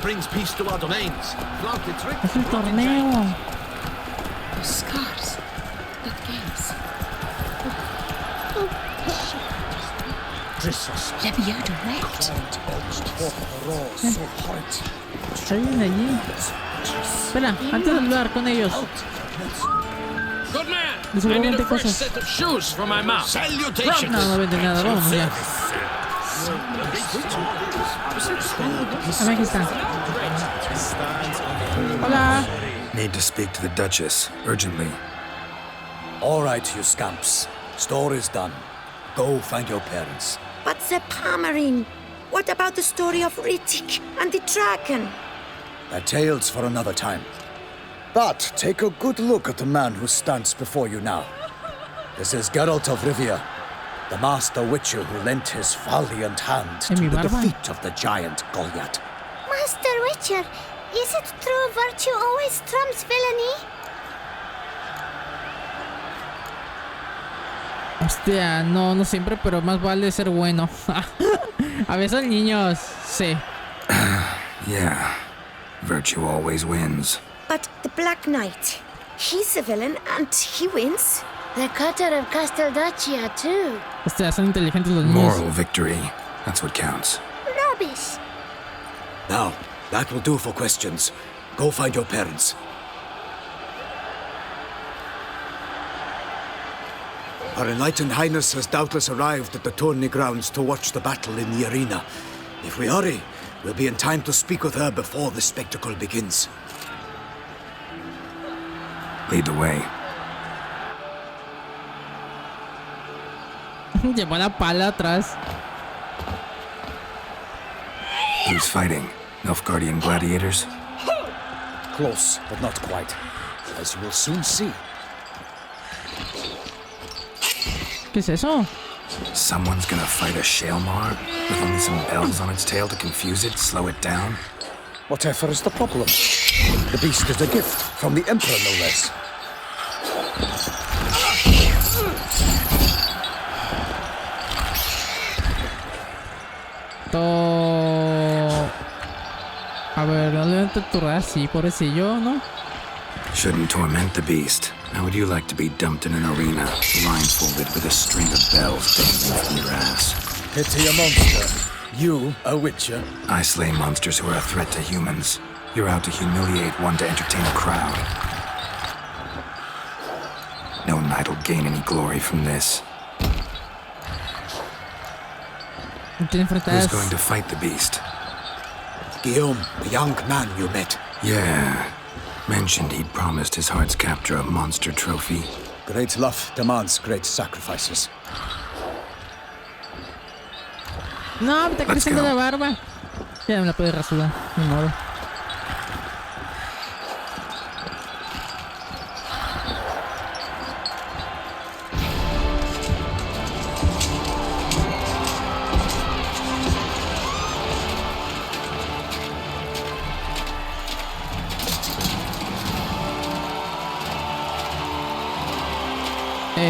Brings peace to our domains. Es el torneo. The scars. The games. Leviado left. Alguien allí. Espera, antes de hablar con ellos. Good man. De seguro vende cosas. Set of shoes for my mouth. No, no vende nada. Vamos ya. A ver, aquí está. Hola. Need to speak to the Duchess, urgently. All right, you scamps. Story's done. Go find your parents. But Sir Palmerin, what about the story of Rittik and the dragon? They're tales for another time. But take a good look at the man who stands before you now. This is Geralt of Rivia, the master witcher who lent his valiant hand to the defeat of the giant Goliath. Master Witcher, is it true virtue always trumps villainy? Hostia, no, no siempre, pero más vale ser bueno. A veces niños, sí. Yeah, virtue always wins. But the Black Knight, he's a villain and he wins. The cutter of Casteldacia too. Hostia, son inteligentes los niños. Moral victory, that's what counts. Rubbish. Now, that will do for questions. Go find your parents. Her Enlightened Highness has doubtless arrived at the tourney grounds to watch the battle in the arena. If we hurry, we'll be in time to speak with her before the spectacle begins. Lead the way. Llevó la pala atrás. Who's fighting? Nilfgaardian gladiators? Close, but not quite. As you will soon see. ¿Qué es eso? Someone's gonna fight a Shaelmar with only some bells on its tail to confuse it, slow it down? Whatever is the problem? The beast is a gift from the Emperor, no less. A ver, no le torturar así, pobrecillo, ¿no? Shouldn't torment the beast. How would you like to be dumped in an arena, blindfolded with a string of bells dangling from your ass? Pity a monster. You, a witcher? I slay monsters who are a threat to humans. You're out to humiliate one to entertain a crowd. No knight will gain any glory from this. Who's going to fight the beast? Guillaume, the young man you met. Yeah. Mentioned he'd promised his heart's captor a monster trophy. Great love demands great sacrifices. No, me está creciendo la barba. Ya me la puede rasurar, ni modo.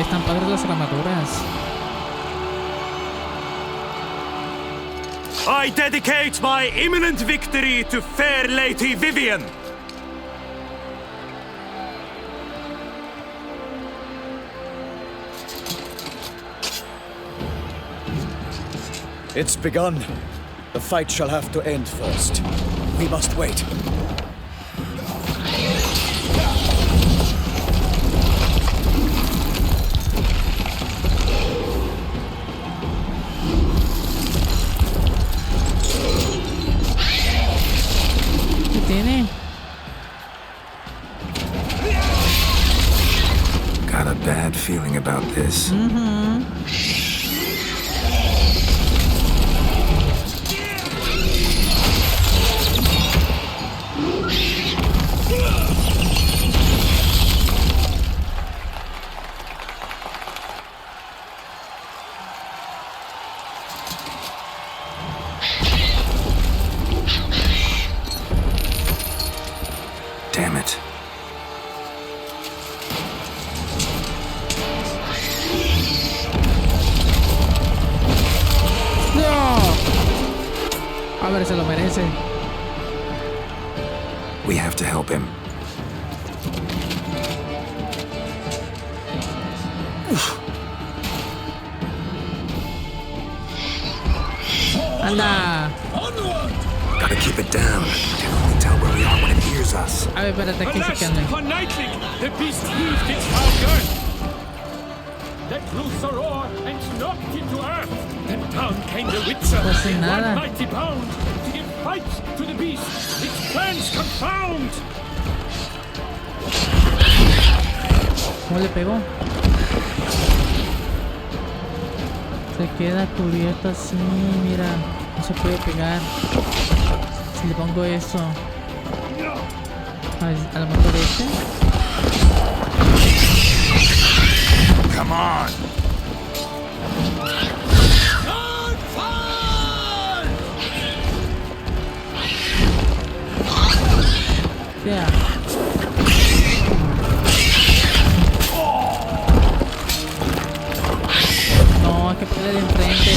Están padres las armaduras. I dedicate my imminent victory to fair Lady Vivian. It's begun. The fight shall have to end first. We must wait. ¿Qué tiene? Got a bad feeling about this. Damn it. ¡No! A ver, se lo merece. We have to help him. ¡Anda! Gotta keep it down. Can only tell where we are when it hears us. A ver, espérate, aquí se quedan. For Nightling, the beast heaved its HOGAR, let loose the roar and knocked it to earth. And down came the Witcher Pues in nada. one mighty bound to give fight to the beast. Its plans confound. ¿Cómo le pegó? Se queda cubierto así, mira. No se puede pegar. Si le pongo eso. A lo mejor este. Come on. Yeah. No, hay que pegarle de enfrente.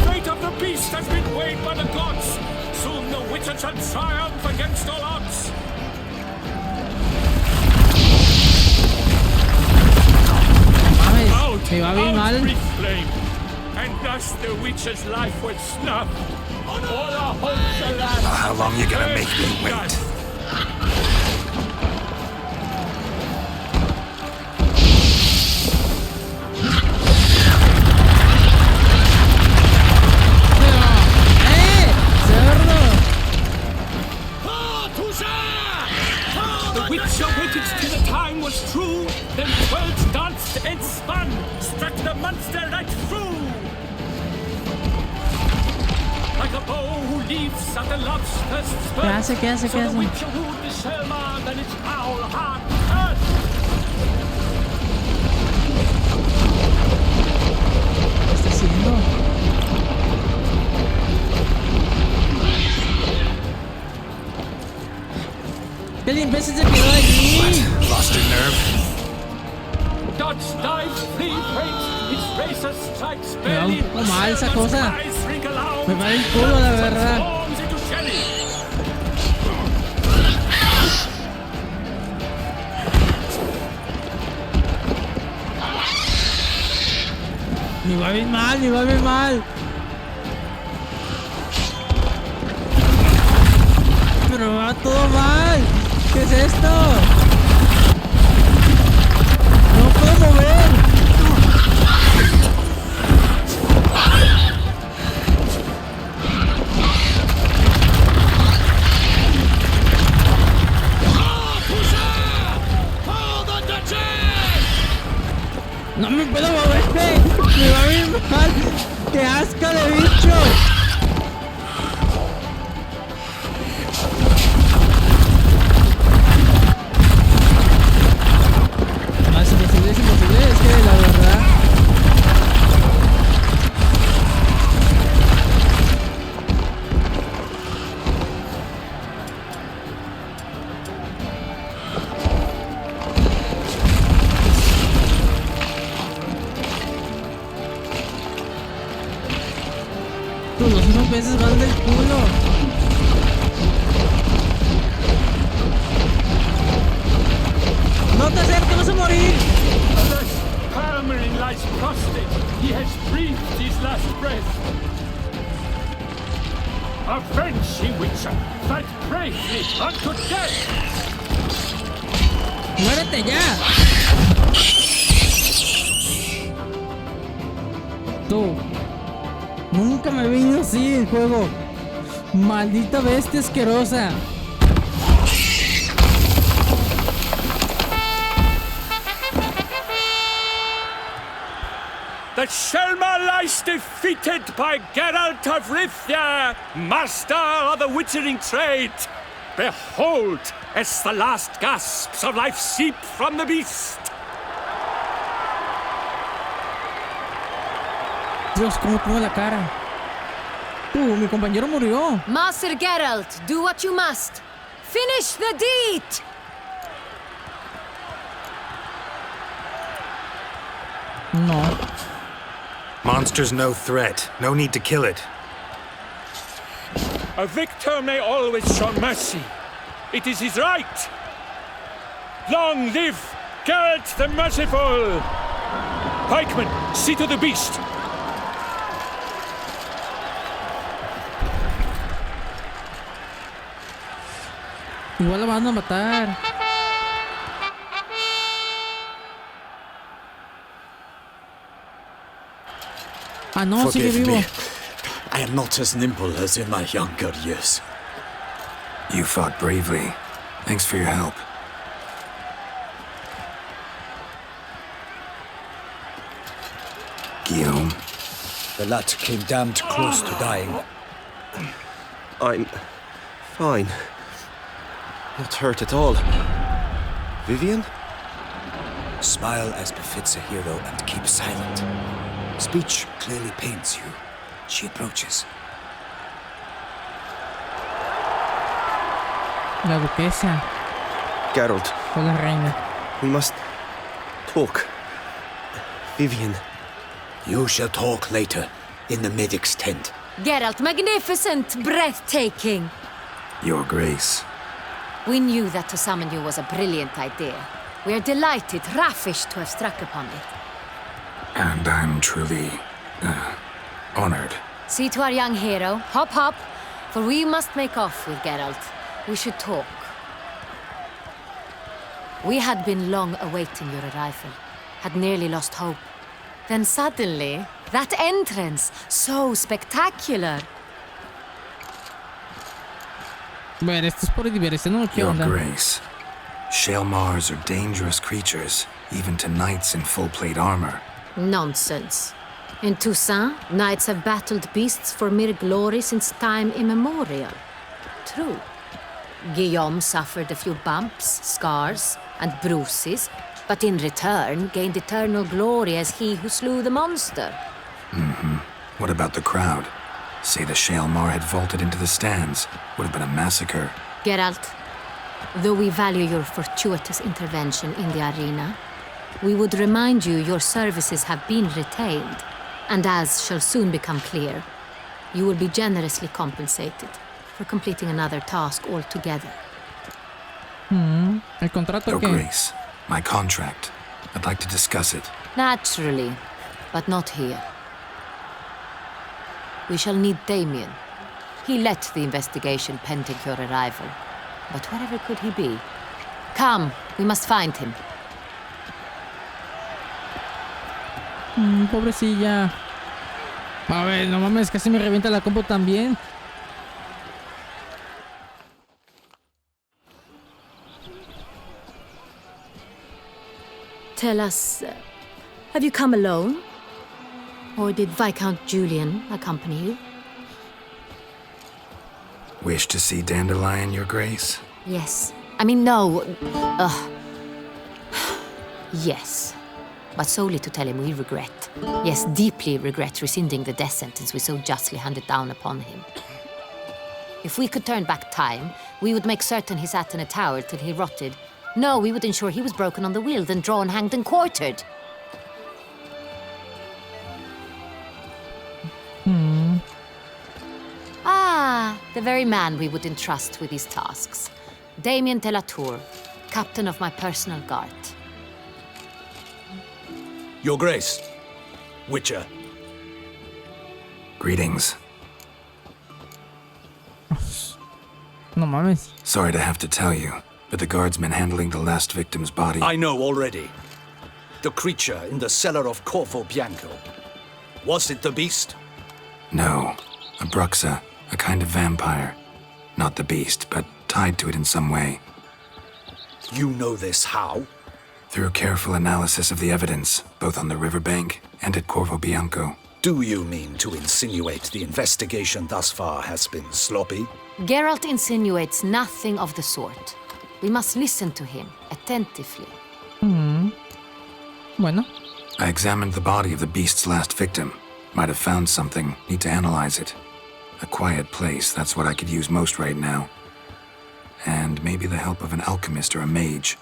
Fate of the beast has been weighed by the gods. Soon the Witcher shall triumph against all odds. Mames, me va bien mal. Brief flame, and thus the Witcher's life was snuffed. All our hopes are lost. How long you gonna make me wait? The Witcher waited till the time was true, then worlds danced and spun, struck the monster right through. Like a bow who leaves at the love's first spurt. ¿Qué hace? So the Witcher wooed the Selma, then its howl hard hurt. ¿Qué está haciendo? ¡El imbécil se quedó allí! Lost your nerve? Dodge, dive, flee, feint, its razor strikes Me va un barely. poco mal esa cosa. Eyes wrinkle out. Me va el culo, la verdad. Transforms into jelly. Me va bien mal, me va bien mal. Pero me va todo mal. ¿Qué es esto? No puedo mover. No me puedo mover. Me va bien mal. ¡Qué asco de bicho! Es imposible, es que la verdad. veces más del culo. No te acerques, vas a morir. Alas, Palmerin lies prostrate. He has breathed his last breath. Avenge, ye Witcher! Fight bravely unto death! ¡Muérete ya! Tú. Nunca me he venido así el juego. Maldita bestia asquerosa. The Shelma lies defeated by Geralt of Rivia, master of the witchering trade. Behold, as the last gasps of life seep from the beast. Dios, cómo pongo la cara. Mi compañero murió. Master Geralt, do what you must. Finish the deed! No. Monster's no threat. No need to kill it. A victor may always show mercy. It is his right. Long live Geralt the Merciful! Pikeman, see to the beast. Igual lo van a matar. Ah, no, sigue Forgive vivo. me. I am not as nimble as in my younger years. You fought bravely. Thanks for your help. Guillaume. The lad came damned close to dying. I'm fine. Not hurt at all. Vivian? Smile as befits a hero and keep silent. Speech clearly pains you. She approaches. La duquesa. Geralt. O la reina. We must talk. Vivian. You shall talk later, in the medic's tent. Geralt, magnificent, breathtaking. Your Grace. We knew that to summon you was a brilliant idea. We are delighted, ravished to have struck upon it. And I'm truly, honored. See to our young hero. Hop, hop. For we must make off with Geralt. We should talk. We had been long awaiting your arrival. Had nearly lost hope. Then suddenly, that entrance, so spectacular. Bueno, esto es por diversión, ¿no? ¿Qué Your onda? Grace. Shaelmars are dangerous creatures, even to knights in full plate armor. Nonsense. In Toussaint, knights have battled beasts for mere glory since time immemorial. True. Guillaume suffered a few bumps, scars, and bruises, but in return gained eternal glory as he who slew the monster. Mm-hmm. What about the crowd? Say the Shaelmar had vaulted into the stands. Would have been a massacre. Geralt, though we value your fortuitous intervention in the arena, we would remind you your services have been retained, and as shall soon become clear, you will be generously compensated for completing another task altogether. ¿El contrato Your qué? Grace, my contract. I'd like to discuss it. Naturally, but not here. We shall need Damien. He led the investigation pending your arrival. But wherever could he be? Come, we must find him. Pobrecilla. A ver, no mames, casi me revienta la compu también. Tell us, have you come alone? Or did Viscount Julian accompany you? Wish to see Dandelion, Your Grace? Yes. I mean, no. Yes. But solely to tell him we regret. Yes, deeply regret rescinding the death sentence we so justly handed down upon him. If we could turn back time, we would make certain he sat in a tower till he rotted. No, we would ensure he was broken on the wheel, then drawn, hanged, and quartered. The very man we would entrust with these tasks. Damien de la Tour, captain of my personal guard. Your Grace, Witcher. Greetings. No mames. Sorry to have to tell you, but the guardsman handling the last victim's body... I know already. The creature in the cellar of Corvo Bianco. Was it the beast? No. A bruxa, a kind of vampire. Not the beast, but tied to it in some way. You know this how? Through careful analysis of the evidence, both on the riverbank and at Corvo Bianco. Do you mean to insinuate the investigation thus far has been sloppy? Geralt insinuates nothing of the sort. We must listen to him attentively. Bueno. I examined the body of the beast's last victim. Might have found something. Need to analyze it. A quiet place, that's what I could use most right now. And maybe the help of an alchemist or a mage.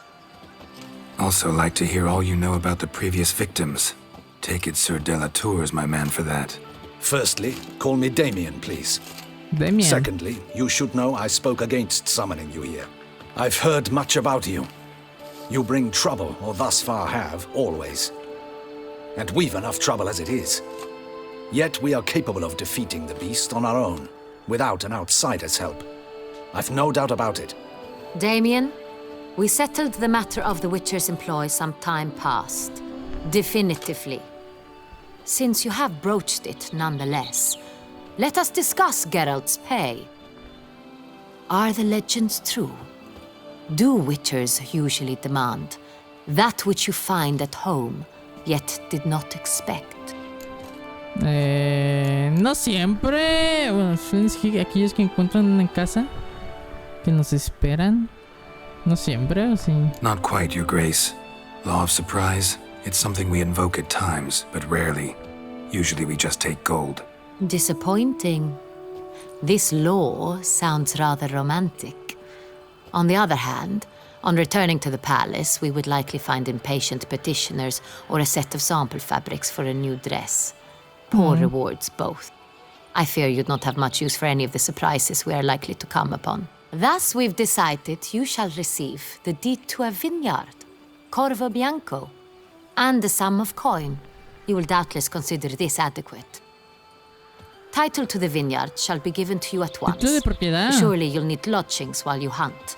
Also like to hear all you know about the previous victims. Take it Sir de la Tour is my man for that. Firstly, call me Damien, please. Damien. Secondly, you should know I spoke against summoning you here. I've heard much about you. You bring trouble, or thus far have, always. And we've enough trouble as it is. Yet we are capable of defeating the beast on our own, without an outsider's help. I've no doubt about it. Damien, we settled the matter of the Witcher's employ some time past. Definitively. Since you have broached it nonetheless, let us discuss Geralt's pay. Are the legends true? Do Witchers usually demand that which you find at home, yet did not expect? No siempre. Bueno, suelen ser aquellos que encuentran en casa, que nos esperan. No siempre, ¿o sí? Not quite, Your Grace. Law of surprise, it's something we invoke at times, but rarely. Usually we just take gold. Disappointing. This law sounds rather romantic. On the other hand, on returning to the palace, we would likely find impatient petitioners or a set of sample fabrics for a new dress. Poor rewards, both. I fear you'd not have much use for any of the surprises we are likely to come upon. Thus, we've decided you shall receive the deed to a vineyard, Corvo Bianco, and the sum of coin. You will doubtless consider this adequate. Title to the vineyard shall be given to you at once. Título de propiedad. Surely you'll need lodgings while you hunt.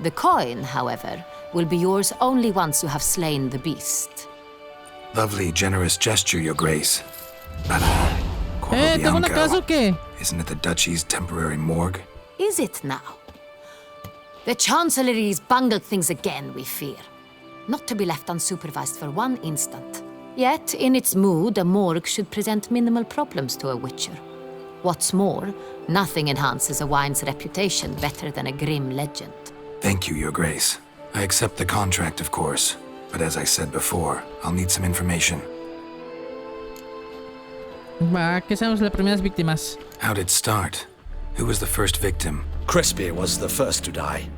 The coin, however, will be yours only once you have slain the beast. Lovely, generous gesture, Your Grace. But, Corvo ¿tengo una casa o Bianco, qué? isn't it the Duchy's temporary morgue? Is it now? The Chancellery's bungled things again, we fear. Not to be left unsupervised for one instant. Yet, in its mood, a morgue should present minimal problems to a Witcher. What's more, nothing enhances a wine's reputation better than a grim legend. Thank you, Your Grace. I accept the contract, of course. But as I said before, I'll need some information. Va, ¿qué sabemos de las primeras víctimas? How'd it start? Who was the first victim? Crespi was the first to die.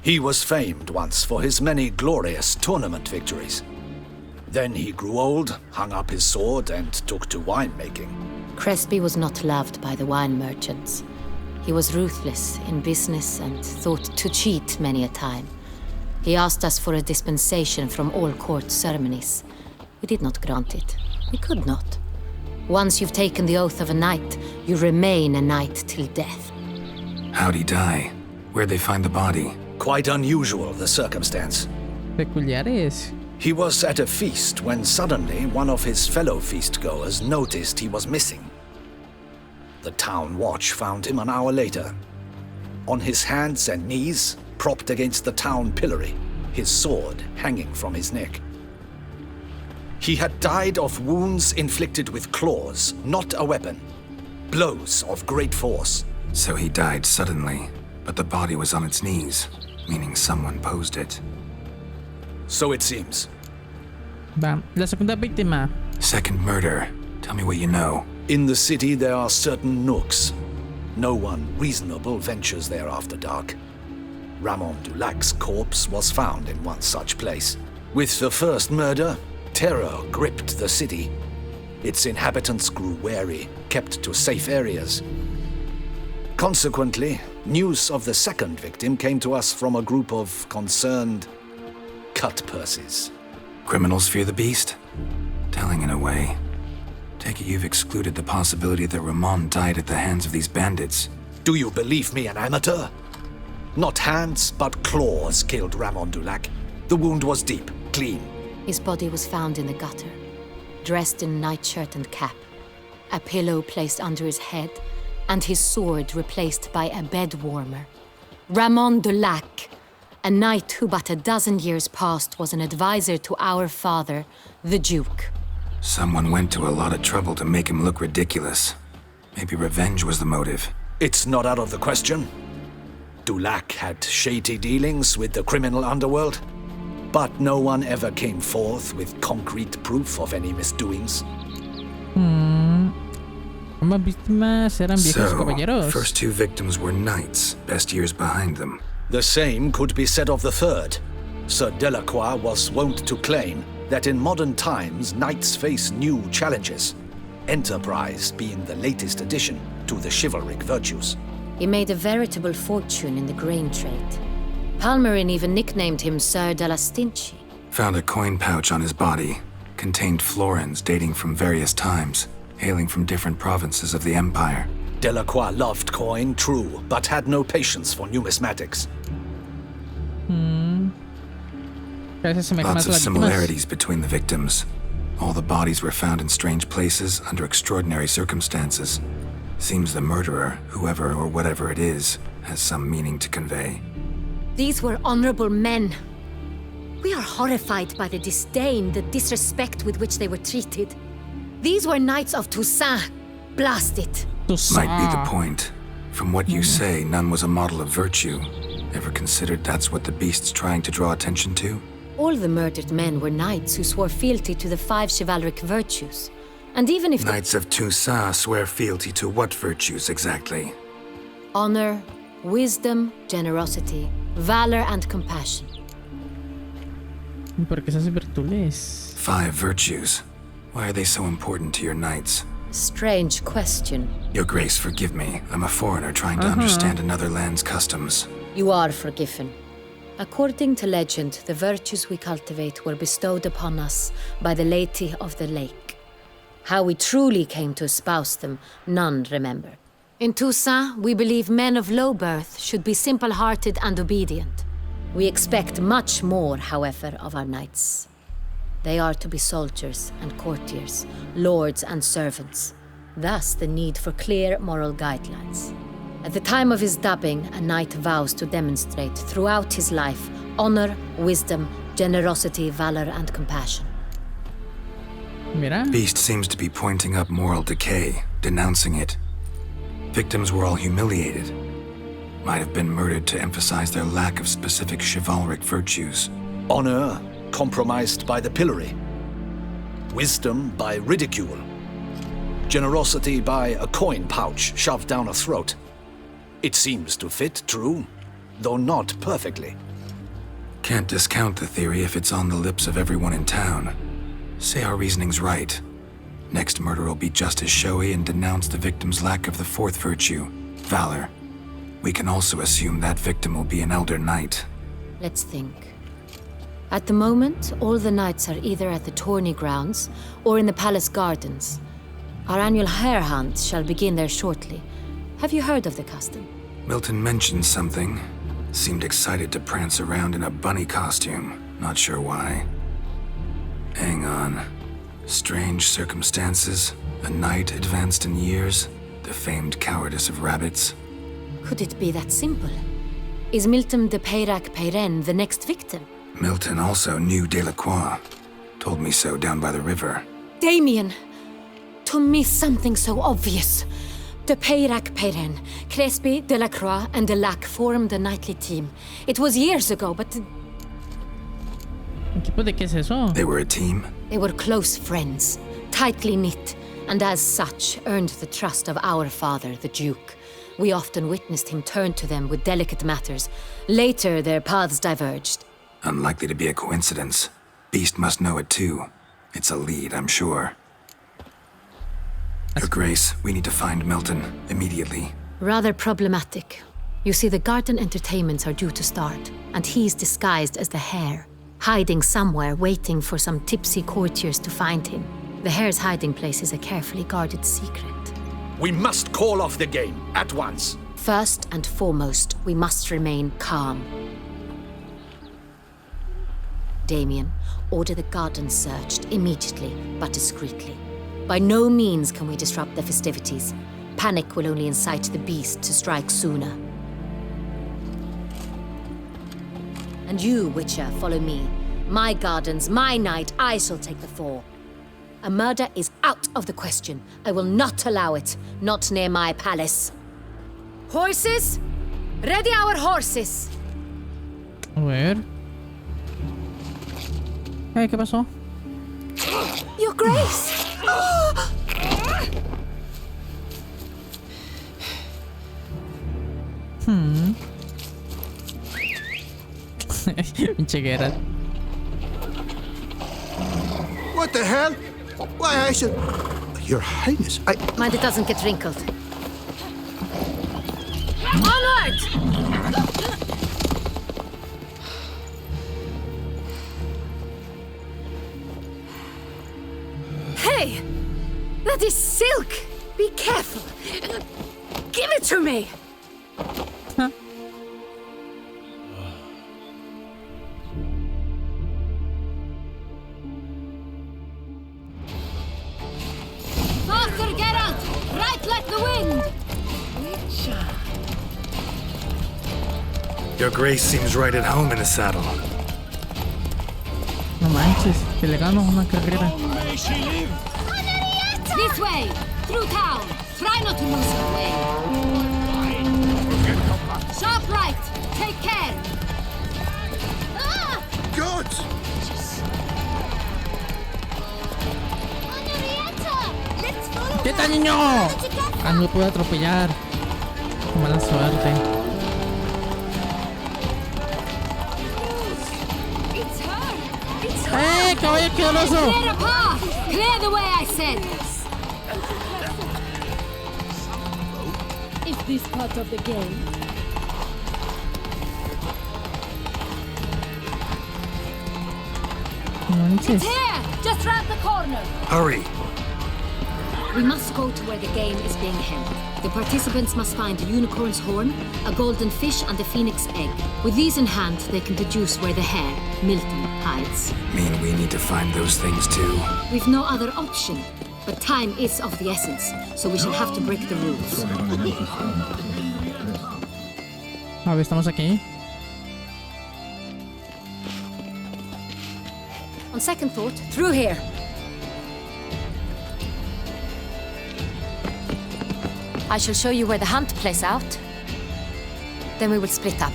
He was famed once for his many glorious tournament victories. Then he grew old, hung up his sword, and took to winemaking. Crespi was not loved by the wine merchants. He was ruthless in business and thought to cheat many a time. He asked us for a dispensation from all court ceremonies. We did not grant it. We could not. Once you've taken the oath of a knight, you remain a knight till death. How'd he die? Where'd they find the body? Quite unusual, the circumstance. Peculiares. He was at a feast when suddenly one of his fellow feast-goers noticed he was missing. The town watch found him an hour later. On his hands and knees, propped against the town pillory, his sword hanging from his neck. He had died of wounds inflicted with claws, not a weapon. Blows of great force. So he died suddenly, but the body was on its knees, meaning someone posed it. So it seems. Va, la segunda víctima. Second murder. Tell me what you know. In the city there are certain nooks. No one reasonable ventures there after dark. Ramon Dulac's corpse was found in one such place. With the first murder, terror gripped the city. Its inhabitants grew wary, kept to safe areas. Consequently, news of the second victim came to us from a group of concerned cut purses. Criminals fear the beast? Telling in a way. Take it you've excluded the possibility that Ramon died at the hands of these bandits. Do you believe me an amateur? Not hands, but claws killed Ramon Dulac. The wound was deep, clean. His body was found in the gutter, dressed in nightshirt and cap, a pillow placed under his head, and his sword replaced by a bed warmer. Ramon Dulac, a knight who but a dozen years past was an advisor to our father, the Duke. Someone went to a lot of trouble to make him look ridiculous. Maybe revenge was the motive. It's not out of the question. Dulac had shady dealings with the criminal underworld, but no one ever came forth with concrete proof of any misdoings. So, first two victims were knights, best years behind them. The same could be said of the third. Sir Delacroix was wont to claim that in modern times knights face new challenges, enterprise being the latest addition to the chivalric virtues. He made a veritable fortune in the grain trade. Palmerin even nicknamed him Sir de la Stinchi. Found a coin pouch on his body. Contained florins dating from various times, hailing from different provinces of the Empire. Delacroix loved coin, true, but had no patience for numismatics. Lots of similarities between the victims. All the bodies were found in strange places under extraordinary circumstances. Seems the murderer, whoever or whatever it is, has some meaning to convey. These were honorable men. We are horrified by the disdain, the disrespect with which they were treated. These were knights of Toussaint. Blast it. Might be the point. From what you say, none was a model of virtue. Ever considered that's what the beast's trying to draw attention to? All the murdered men were knights who swore fealty to the 5 chivalric virtues. And even if Knights of Toussaint swear fealty to what virtues exactly? honor, wisdom, generosity, valor, and compassion. 5 virtues. Why are they so important to your knights? Strange question. Your Grace, forgive me. I'm a foreigner trying to understand another land's customs. You are forgiven. According to legend, the virtues we cultivate were bestowed upon us by the Lady of the Lake. How we truly came to espouse them, none remember. In Toussaint, we believe men of low birth should be simple-hearted and obedient. We expect much more, however, of our knights. They are to be soldiers and courtiers, lords and servants. Thus, the need for clear moral guidelines. At the time of his dubbing, a knight vows to demonstrate throughout his life honor, wisdom, generosity, valor, and compassion. Beast seems to be pointing up moral decay, denouncing it. Victims were all humiliated. Might have been murdered to emphasize their lack of specific chivalric virtues. Honor compromised by the pillory. Wisdom by ridicule. Generosity by a coin pouch shoved down a throat. It seems to fit, true, though not perfectly. Can't discount the theory if it's on the lips of everyone in town. Say our reasoning's right. Next murder will be just as showy and denounce the victim's lack of the 4th virtue, valor. We can also assume that victim will be an elder knight. Let's think. At the moment, all the knights are either at the tourney grounds or in the palace gardens. Our annual hare hunt shall begin there shortly. Have you heard of the custom? Milton mentioned something. Seemed excited to prance around in a bunny costume. Not sure why. Hang on. Strange circumstances. A knight advanced in years. The famed cowardice of rabbits. Could it be that simple? Is Milton de Peyrac-Peyren the next victim? Milton also knew Delacroix. Told me so down by the river. Damien! To me, something so obvious. De Peyrac-Peyren, Crespi, Delacroix, and Delac formed a knightly team. It was years ago, but... They were a team? They were close friends, tightly knit, and as such earned the trust of our father, the Duke. We often witnessed him turn to them with delicate matters. Later, their paths diverged. Unlikely to be a coincidence. Beast must know it too. It's a lead, I'm sure. Your Grace, we need to find Milton, immediately. Rather problematic. You see, the garden entertainments are due to start, and he's disguised as the hare, hiding somewhere, waiting for some tipsy courtiers to find him. The hare's hiding place is a carefully guarded secret. We must call off the game, at once. First and foremost, we must remain calm. Damien, order the garden searched immediately, but discreetly. By no means can we disrupt the festivities. Panic will only incite the beast to strike sooner. And you, Witcher, follow me. My gardens, my night, I shall take the fall. A murder is out of the question. I will not allow it. Not near my palace. Horses? Ready our horses! A ver. ¿Qué pasó? Your Grace! Pinche Geralt. What the hell? Why, I should... Your Highness, I... Mind it doesn't get wrinkled. Onward! Hey! That is silk! Be careful! Give it to me! Faster, Geralt! Right like the wind! Your Grace seems right at home in the saddle. No manches, que le gano una carrera. This way! Through town! Try not to lose your way! Sharp right! Take care! Ah! God! ¿Qué tal, niño? Ah, no me pude atropellar. Mala suerte. ¡Eh, caballo asqueroso! Clear a path! Clear the way, I said! Is this part of the game? It's here! Just round the corner! Hurry! We must go to where the game is being held. The participants must find a unicorn's horn, a golden fish, and a phoenix egg. With these in hand, they can deduce where the hare, Milton, hides. Mean we need to find those things too? We've no other option. But time is of the essence, so we shall have to break the rules. A ver, estamos aquí. On second thought, through here. I shall show you where the hunt plays out. Then we will split up.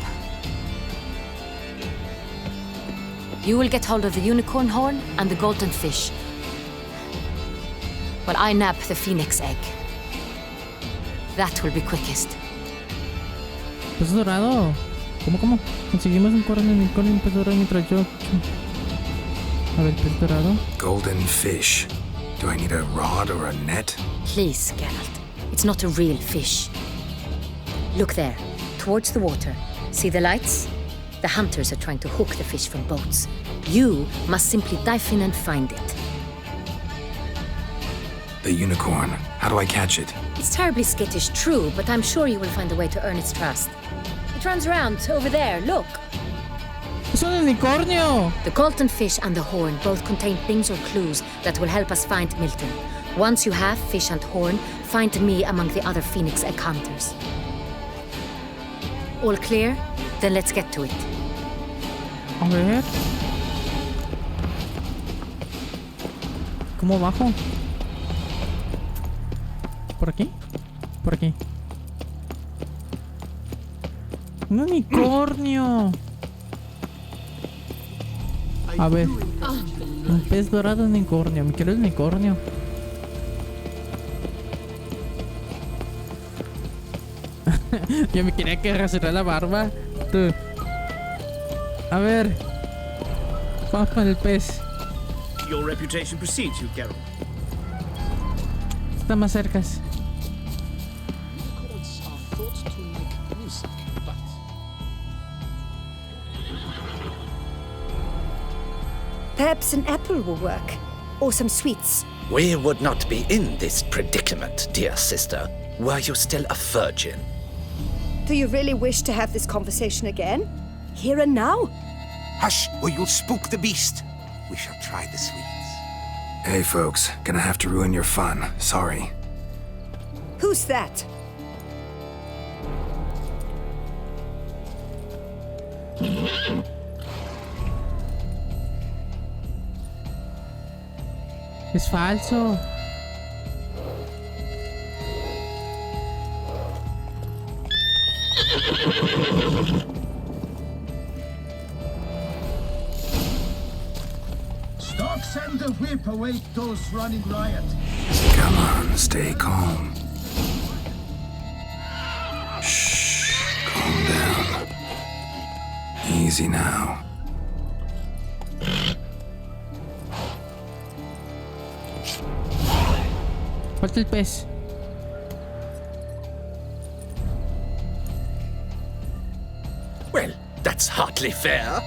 You will get hold of the unicorn horn and the golden fish, while I nab the phoenix egg. That will be quickest. Pez dorado. ¿Cómo? Conseguimos un cuerno de unicornio y un pez dorado mientras yo... A ver, pez dorado. Golden fish. Do I need a rod or a net? Please, Geralt. It's not a real fish. Look there, towards the water. See the lights? The hunters are trying to hook the fish from boats. You must simply dive in and find it. The unicorn. How do I catch it? It's terribly skittish, true, but I'm sure you will find a way to earn its trust. It runs around over there, look. ¡Es un unicornio! The golden fish and the horn both contain things or clues that will help us find Milton. Once you have fish and horn, find me among the other phoenix egg hunters. All clear? Then let's get to it. A ver. ¿Cómo bajo? ¿Por aquí? Por aquí. ¡Un unicornio! A ver. Un pez dorado, un unicornio. Me quiero el unicornio. Yo me quería que rasurar la barba. Tú. A ver. Vamos con el pez. Your reputation precedes you, Geralt. Está más cerca. Perhaps an apple will work. Or some sweets. We would not be in this predicament, dear sister, were you still a virgin. Do you really wish to have this conversation again? Here and now? Hush, or you'll spook the beast. We shall try the sweets. Hey, folks. Gonna have to ruin your fun. Sorry. Who's that? Es falso. Stocks and the whip await those running riot. Come on, stay calm. Shh, calm down. Easy now. Falta el pez. Well, that's hardly fair.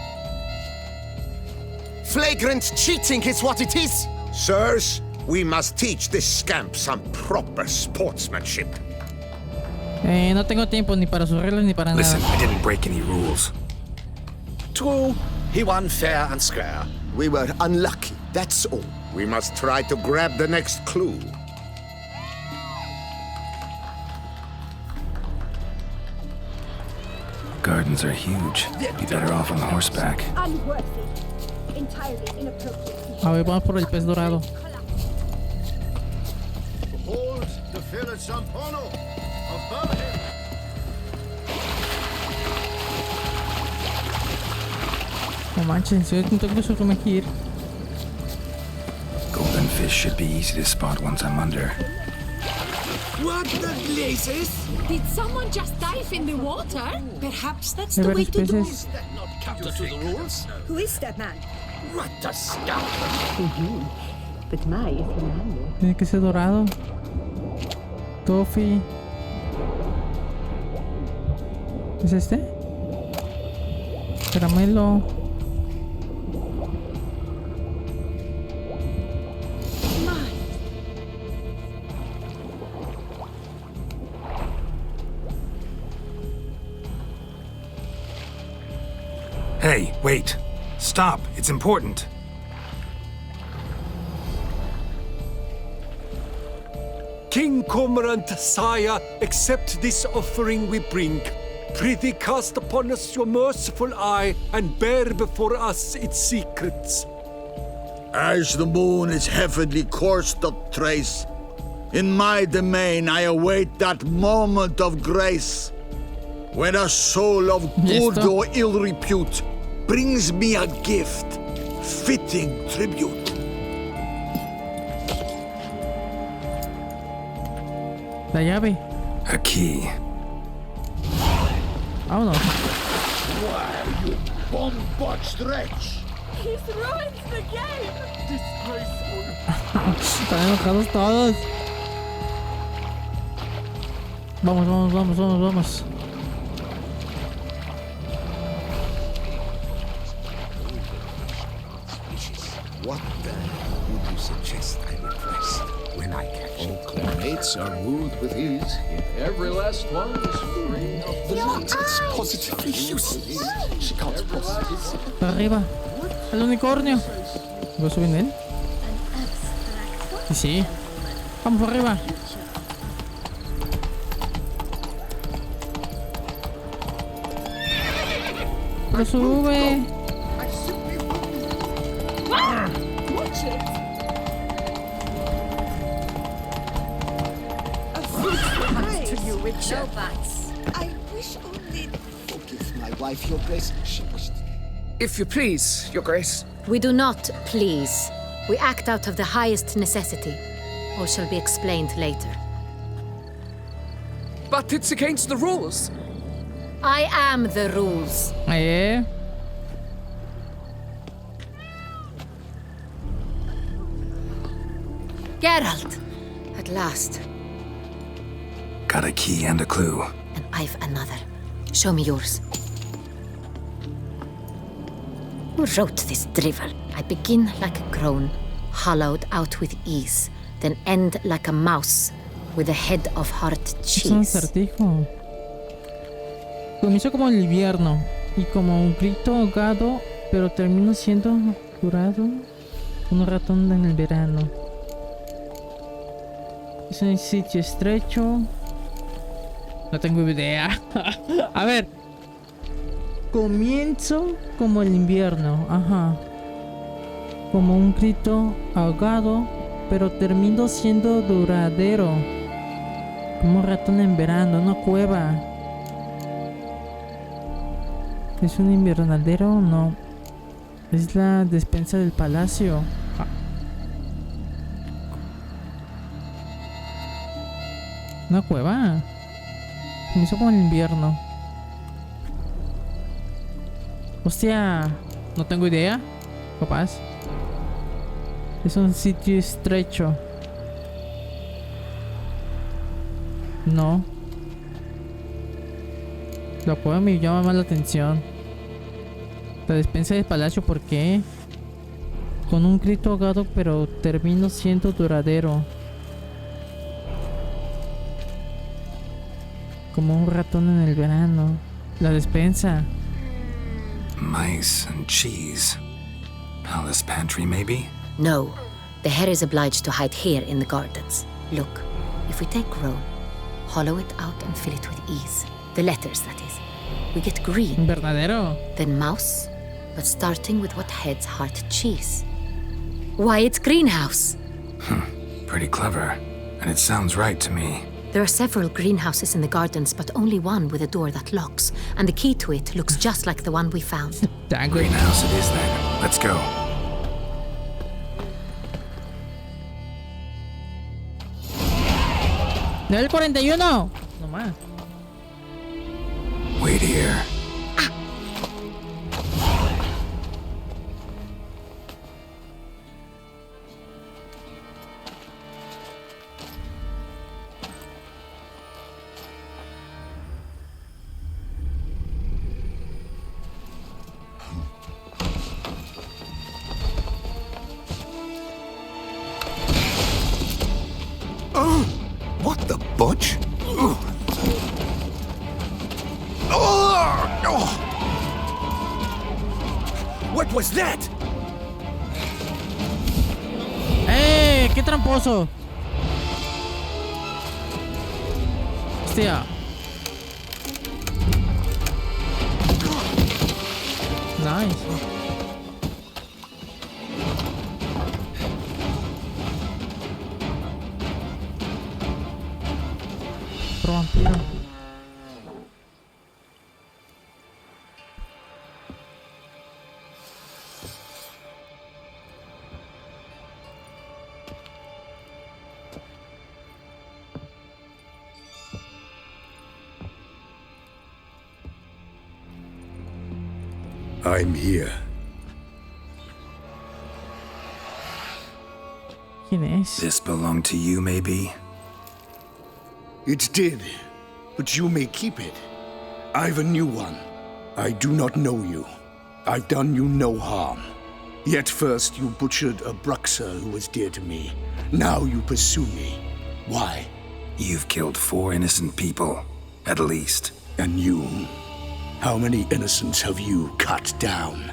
Flagrant cheating is what it is. Sirs, we must teach this scamp some proper sportsmanship. No tengo tiempo ni para sus reglas ni para Listen, nada. I didn't break any rules. True, he won fair and square. We were unlucky, that's all. We must try to grab the next clue. Gardens are huge. Be better off on horseback. Unworthy. Entirely inappropriate. A ver, vamos por el pez dorado. Behold the fair Sampono above him. No manches, yo tengo que subirme aquí. Golden fish should be easy to spot once I'm under. What the blazes? Did someone just dive in the water? Perhaps that's Hay the way varios to do it. peces. Counter to the rules? Who is that man? What a scoundrel! But my is Fernando. Tiene que ser dorado. Toffee. ¿Es este? Caramelo. Hey, wait. Stop. It's important. King Cormorant, sire, accept this offering we bring. Prithee cast upon us your merciful eye, and bear before us its secrets. As the moon is heavily coursed of trace, in my domain I await that moment of grace, when a soul of good or ill repute brings me a gift, fitting tribute. La llave. A key. Vámonos. Why, you bomb-botched wretch! He's ruined the game! Disgraceful. Están enojados todos. Vamos, vamos, vamos, vamos, vamos. What the hell would you suggest I request when I catch All classmates are wooed with ease. Every last one is free of the What? It's positively useless. She can't process. Para arriba. El unicornio. ¿Voy a subir en él? Sí, sí. Vamos para arriba. Lo sube. Watch it! A fruitful night to you, Richard. No buts. I wish only... Forgive my wife, Your Grace. She wished. If you please, Your Grace. We do not please. We act out of the highest necessity. All shall be explained later. But it's against the rules. I am the rules. Yeah. Geralt! At last. Got a key and a clue. And I've another. Show me yours. Who wrote this drivel? I begin like a crone, hollowed out with ease, then end like a mouse with a head of hard Es un cheese. acertijo. Comienzo como el invierno y como un grito ahogado, pero termino siendo curado. Un ratón en el verano. Es un sitio estrecho. No tengo idea. A ver. Comienzo como el invierno. Ajá. Como un grito ahogado, pero termino siendo duradero. Como un ratón en verano, una cueva. ¿Es un invernadero o no? Es la despensa del palacio. Ah. Una cueva. Comienzo como el invierno. Hostia. No tengo idea. Capaz. Es un sitio estrecho. No. La cueva me llama más la atención. La despensa del palacio, ¿por qué? Con un grito ahogado, pero termino siendo duradero. Como un ratón en el verano. La despensa. Mice and cheese. Palace pantry, maybe? No, the hare is obliged to hide here in the gardens. Look, if we take Rome, hollow it out and fill it with ease. The letters, that is. We get green. Invernadero. Then mouse, but starting with what heads hard cheese. Why, it's greenhouse. Pretty clever. And it sounds right to me. There are several greenhouses in the gardens, but only one with a door that locks, and the key to it looks just like the one we found. Greenhouse it is then. Let's go. Nivel 41. No más. Wait here. What the butch? What was that? ¡Qué tramposo! Hostia. Nice. Otro vampiro. I'm here. ¿Quién es? This belonged to you, maybe? It did, but you may keep it. I've a new one. I do not know you. I've done you no harm. Yet first you butchered a Bruxer who was dear to me. Now you pursue me. Why? You've killed 4 innocent people, at least. And you? How many innocents have you cut down?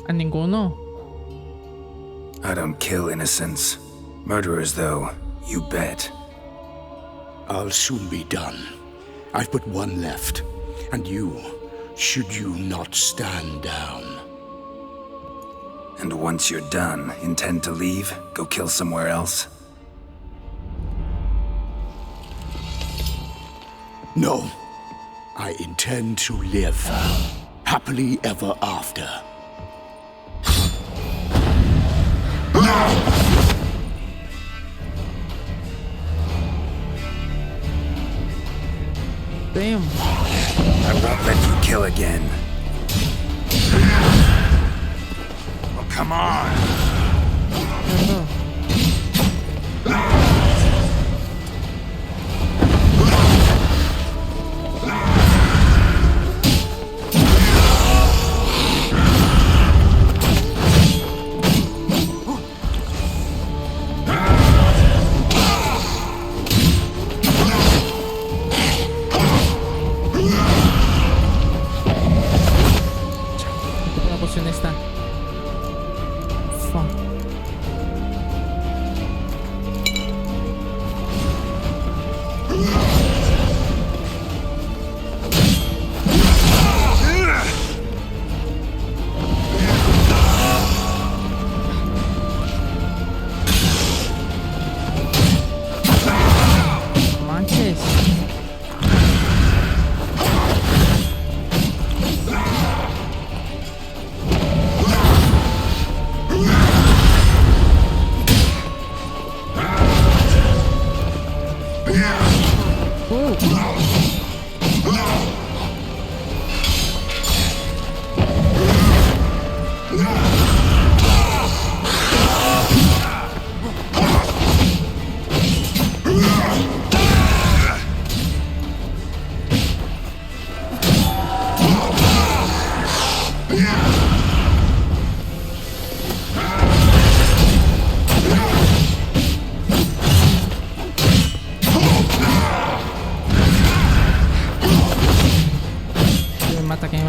A ninguno. I don't kill innocents. Murderers, though, you bet. I'll soon be done. I've but one left. And you, should you not stand down. And once you're done, intend to leave? Go kill somewhere else? No. I intend to live. Happily ever after. Damn. I won't let you kill again. Oh, come on! habitación esta. Fuck. Manches.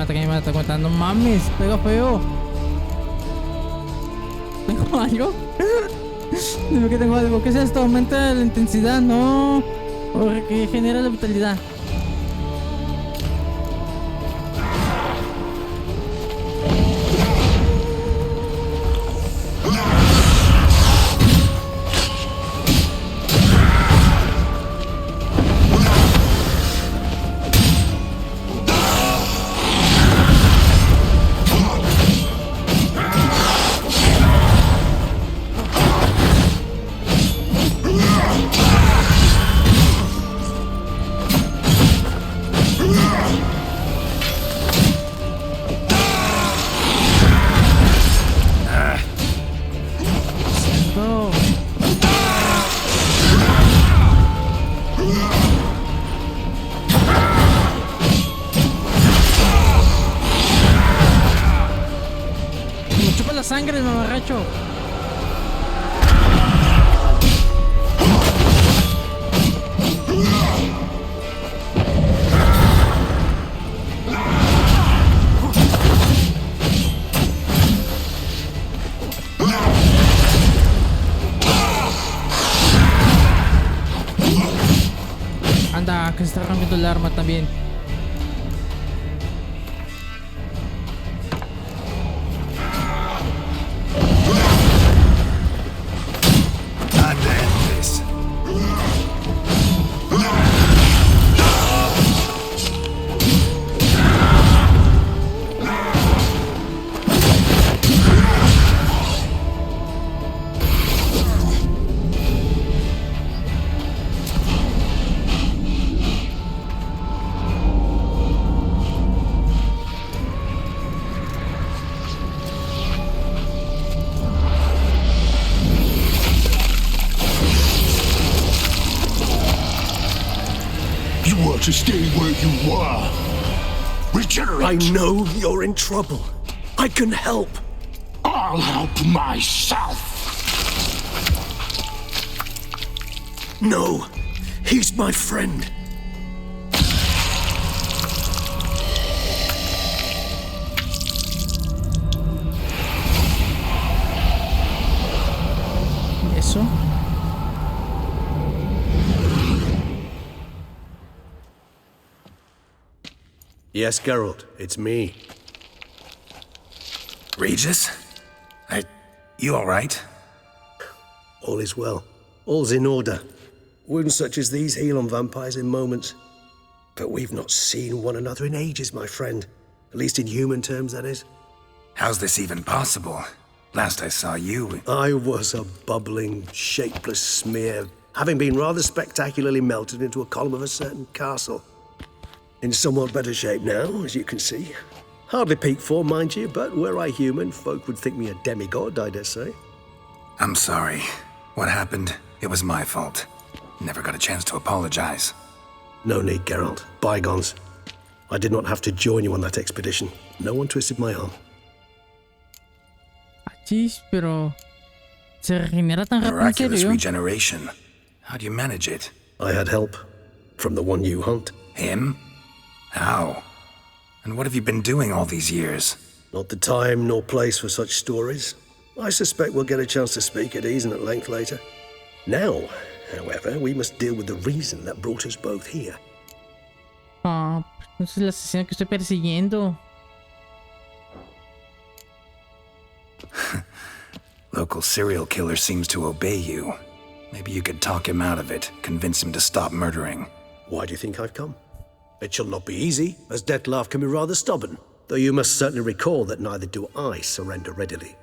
Que me mata, cuenta. No mames, pega feo. ¿Tengo algo? Dime que tengo algo. ¿Qué es esto? Aumenta la intensidad, no. O que genera la vitalidad. Sangre el mamarracho. Anda, que se está rompiendo el arma también. To stay where you are. Regenerate. I know you're in trouble. I can help. I'll help myself. No, he's my friend. ¿Eso? Yes, Geralt, it's me. Regis? You alright? All is well. All's in order. Wounds such as these heal on vampires in moments. But we've not seen one another in ages, my friend. At least in human terms, that is. How's this even possible? Last I saw you... I was a bubbling, shapeless smear, having been rather spectacularly melted into a column of a certain castle. In somewhat better shape now, as you can see. Hardly peak form, mind you, but were I human, folk would think me a demigod, I dare say. I'm sorry. What happened? It was my fault. Never got a chance to apologize. No need, Geralt. Bygones. I did not have to join you on that expedition. No one twisted my arm. Achis, pero... ¿Se regenera tan rápido, en Miraculous serio? regeneration. How do you manage it? I had help. From the one you hunt. Him? How? And what have you been doing all these years? Not the time nor place for such stories. I suspect we'll get a chance to speak at ease and at length later. Now, however, we must deal with the reason that brought us both here. Ah, es el asesino que estoy persiguiendo. Local serial killer seems to obey you. Maybe you could talk him out of it, convince him to stop murdering. Why do you think I've come? It shall not be easy, as Dettlaff can be rather stubborn, though you must certainly recall that neither do I surrender readily.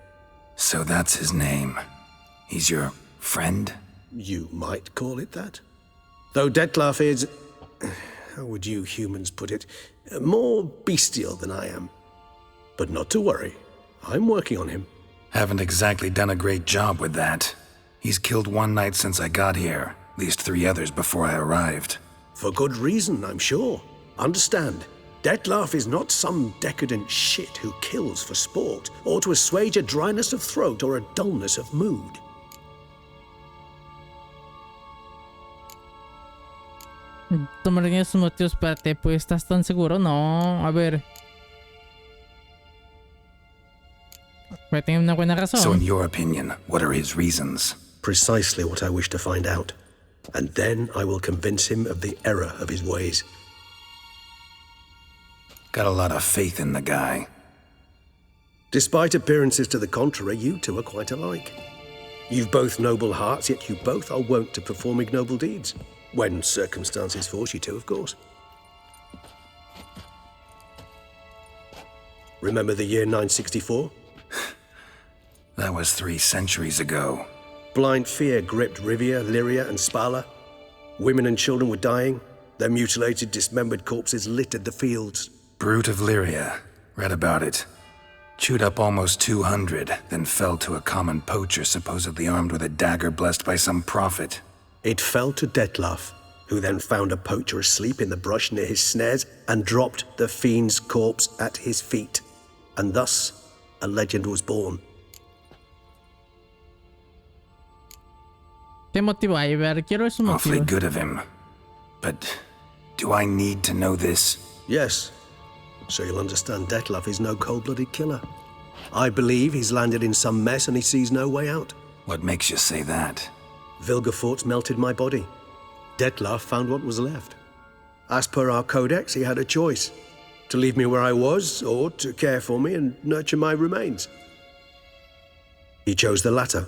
So that's his name. He's your friend? You might call it that. Though Dettlaff is, how would you humans put it, more bestial than I am. But not to worry, I'm working on him. Haven't exactly done a great job with that. He's killed one night since I got here, at least 3 others before I arrived. For good reason, I'm sure. Understand, Dettlaff is not some decadent shit who kills for sport, or to assuage a dryness of throat or a dullness of mood. Tomaría sus motivos, espérate, pues ¿estás tan seguro? No, a ver. Pero tiene una buena razón. So in your opinion, what are his reasons? Precisely what I wish to find out. And then I will convince him of the error of his ways. Got a lot of faith in the guy. Despite appearances to the contrary, you two are quite alike. You've both noble hearts, yet you both are wont to perform ignoble deeds. When circumstances force you to, of course. Remember the year 964? That was 3 centuries ago. Blind fear gripped Rivia, Lyria, and Spala. Women and children were dying. Their mutilated, dismembered corpses littered the fields. Brute of Lyria. Read about it. Chewed up almost 200, then fell to a common poacher supposedly armed with a dagger blessed by some prophet. It fell to Dettlaff, who then found a poacher asleep in the brush near his snares and dropped the fiend's corpse at his feet. And thus, a legend was born. ¿Qué motivo hay? A ver, quiero esos motivos. Awfully good of him. But do I need to know this? Yes. So you'll understand Dettlaff is no cold-blooded killer. I believe he's landed in some mess and he sees no way out. What makes you say that? Vilgefortz melted my body. Dettlaff found what was left. As per our codex, he had a choice. To leave me where I was, or to care for me and nurture my remains. He chose the latter.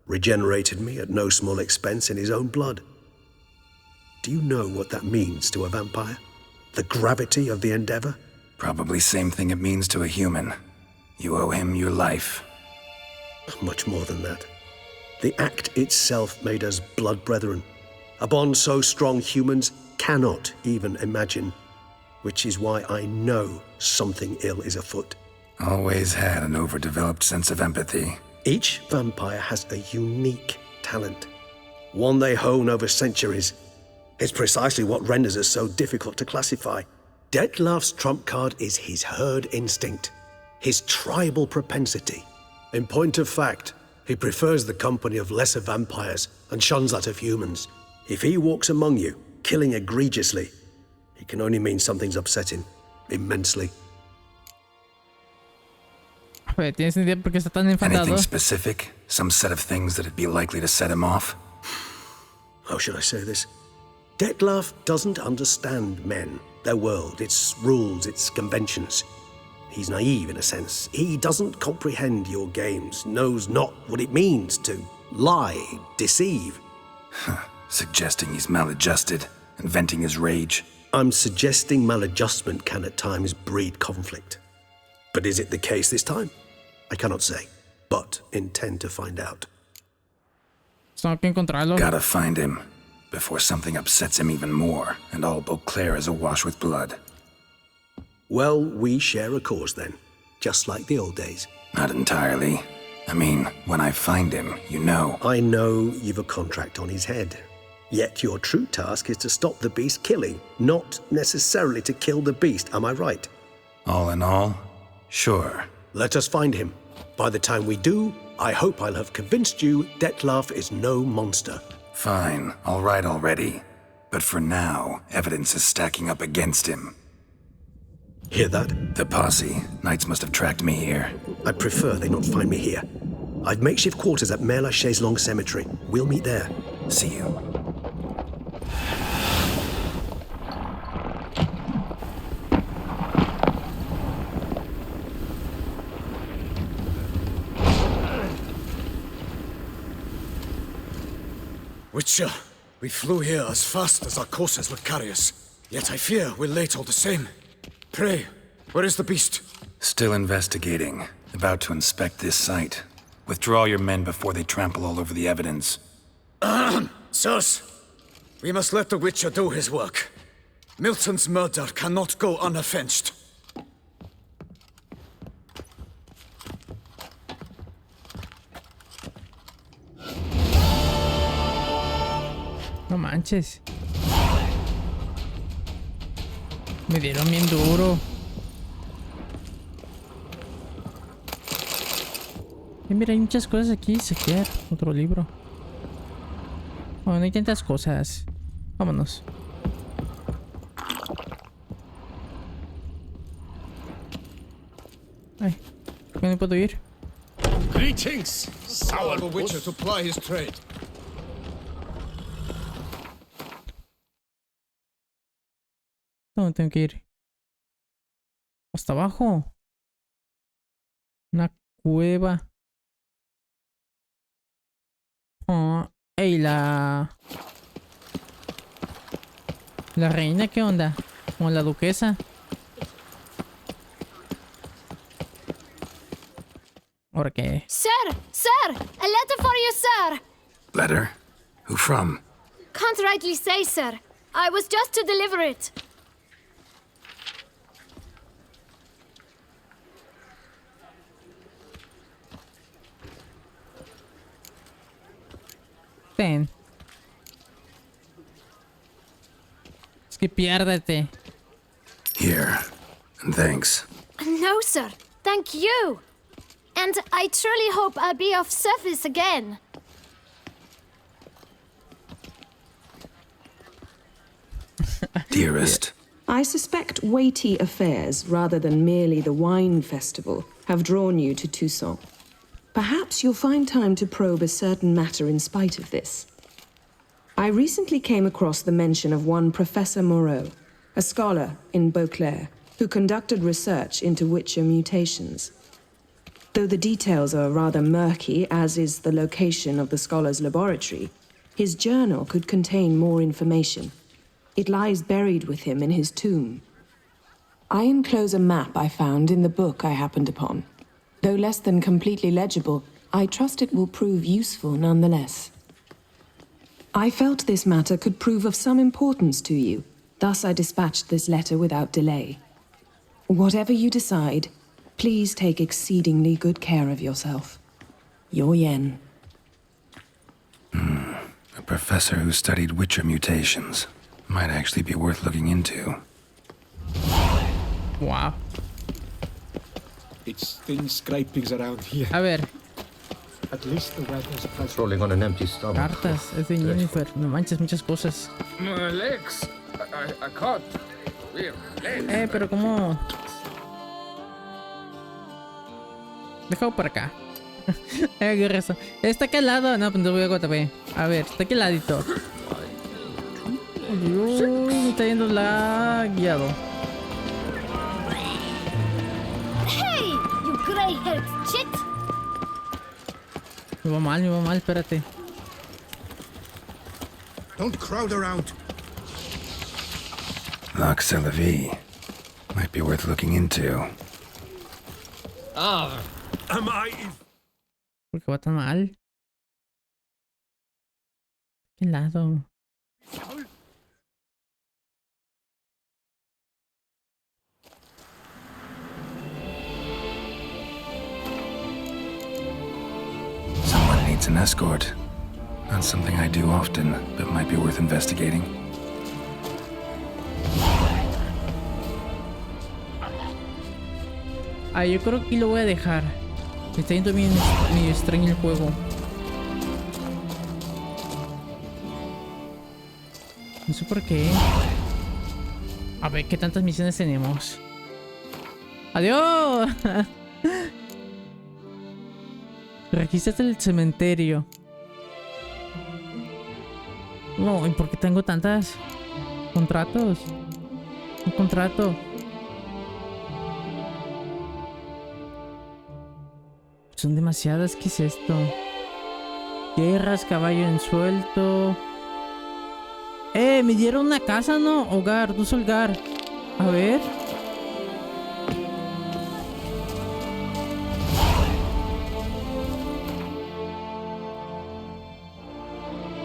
Regenerated me at no small expense in his own blood. Do you know what that means to a vampire? The gravity of the endeavor? Probably same thing it means to a human. You owe him your life. Much more than that. The act itself made us blood brethren. A bond so strong humans cannot even imagine. Which is why I know something ill is afoot. Always had an overdeveloped sense of empathy. Each vampire has a unique talent. One they hone over centuries. It's precisely what renders us so difficult to classify. Dettlaff's trump card is his herd instinct. His tribal propensity. In point of fact, he prefers the company of lesser vampires and shuns that of humans. If he walks among you, killing egregiously, it can only mean something's upsetting, immensely. ¿Tienes idea por qué está tan enfadado? Anything specific? Some set of things that'd be likely to set him off? How should I say this? Dettlaff doesn't understand men, their world, its rules, its conventions. He's naive in a sense. He doesn't comprehend your games, knows not what it means to lie, deceive. Suggesting he's maladjusted and venting his rage. I'm suggesting maladjustment can at times breed conflict. But is it the case this time? I cannot say, but intend to find out. Gotta find him, before something upsets him even more, and all Beauclair is awash with blood. Well, we share a cause then, just like the old days. Not entirely. I mean, when I find him, you know. I know you've a contract on his head. Yet your true task is to stop the beast killing, not necessarily to kill the beast, am I right? All in all, sure. Let us find him. By the time we do, I hope I'll have convinced you Dettlaff is no monster. Fine, all right already. But for now, evidence is stacking up against him. Hear that? The posse. Knights must have tracked me here. I'd prefer they not find me here. I've makeshift quarters at Mère Lachaise Long Cemetery. We'll meet there. See you. Witcher, we flew here as fast as our courses would carry us. Yet I fear we're late all the same. Pray, where is the beast? Still investigating. About to inspect this site. Withdraw your men before they trample all over the evidence. Sirs, we must let the Witcher do his work. Milton's murder cannot go unavenged. No manches. Me dieron bien duro. Y mira, hay muchas cosas aquí. Se quiere otro libro. Bueno, no hay tantas cosas. Vámonos. Ay, ¿por qué no puedo ir? Greetings, Allow the Witcher to ply his trade. ¿Dónde tengo que ir? Hasta abajo. Una cueva. Oh, ey, la reina, ¿qué onda? Como la duquesa. ¿Por qué? Sir! Sir! A letter for you, sir! Letter? Who from? Can't rightly say, sir. I was just to deliver it. Ten. Es que piérdete. Here. And thanks. No, sir. Thank you. And I truly hope I'll be of service again. Dearest. I suspect weighty affairs, rather than merely the wine festival, have drawn you to Toussaint. Perhaps you'll find time to probe a certain matter in spite of this. I recently came across the mention of one Professor Moreau, a scholar in Beauclair, who conducted research into Witcher mutations. Though the details are rather murky, as is the location of the scholar's laboratory, his journal could contain more information. It lies buried with him in his tomb. I enclose a map I found in the book I happened upon. Though less than completely legible, I trust it will prove useful nonetheless. I felt this matter could prove of some importance to you, thus I dispatched this letter without delay. Whatever you decide, please take exceedingly good care of yourself. Your Yen. A professor who studied Witcher mutations. Might actually be worth looking into. Wow. It's thin scrapings around here. A ver. At least the weather's pleasant. Rolling on an empty stomach. Cartas. Es de Jennifer. No manches, muchas cosas. My legs. I can't. Pero ¿cómo? Déjalo por acá. Agarra eso. Está aquí al lado. No, pues no voy a aguantar. A ver, está aquí al ladito. Uy, me está yendo la guiado. Hey, you gray-haired chit! Me va mal, espérate. Don't crowd around. Loch Celavi. Might be worth looking into. Am I... ¿Por qué va tan mal? ¿Qué lado? Someone needs an escort. Not something I do often, but might be worth investigating. Yo creo que aquí lo voy a dejar. Me está yendo bien medio extraño el juego. No sé por qué. A ver, ¿qué tantas misiones tenemos? ¡Adiós! Regístrate el cementerio. No, ¿y por qué tengo tantas contratos? Un contrato. Son demasiadas. ¿Qué es esto? Tierras, caballo en suelto. Me dieron una casa, ¿no? Hogar, DULCE hogar. A ver.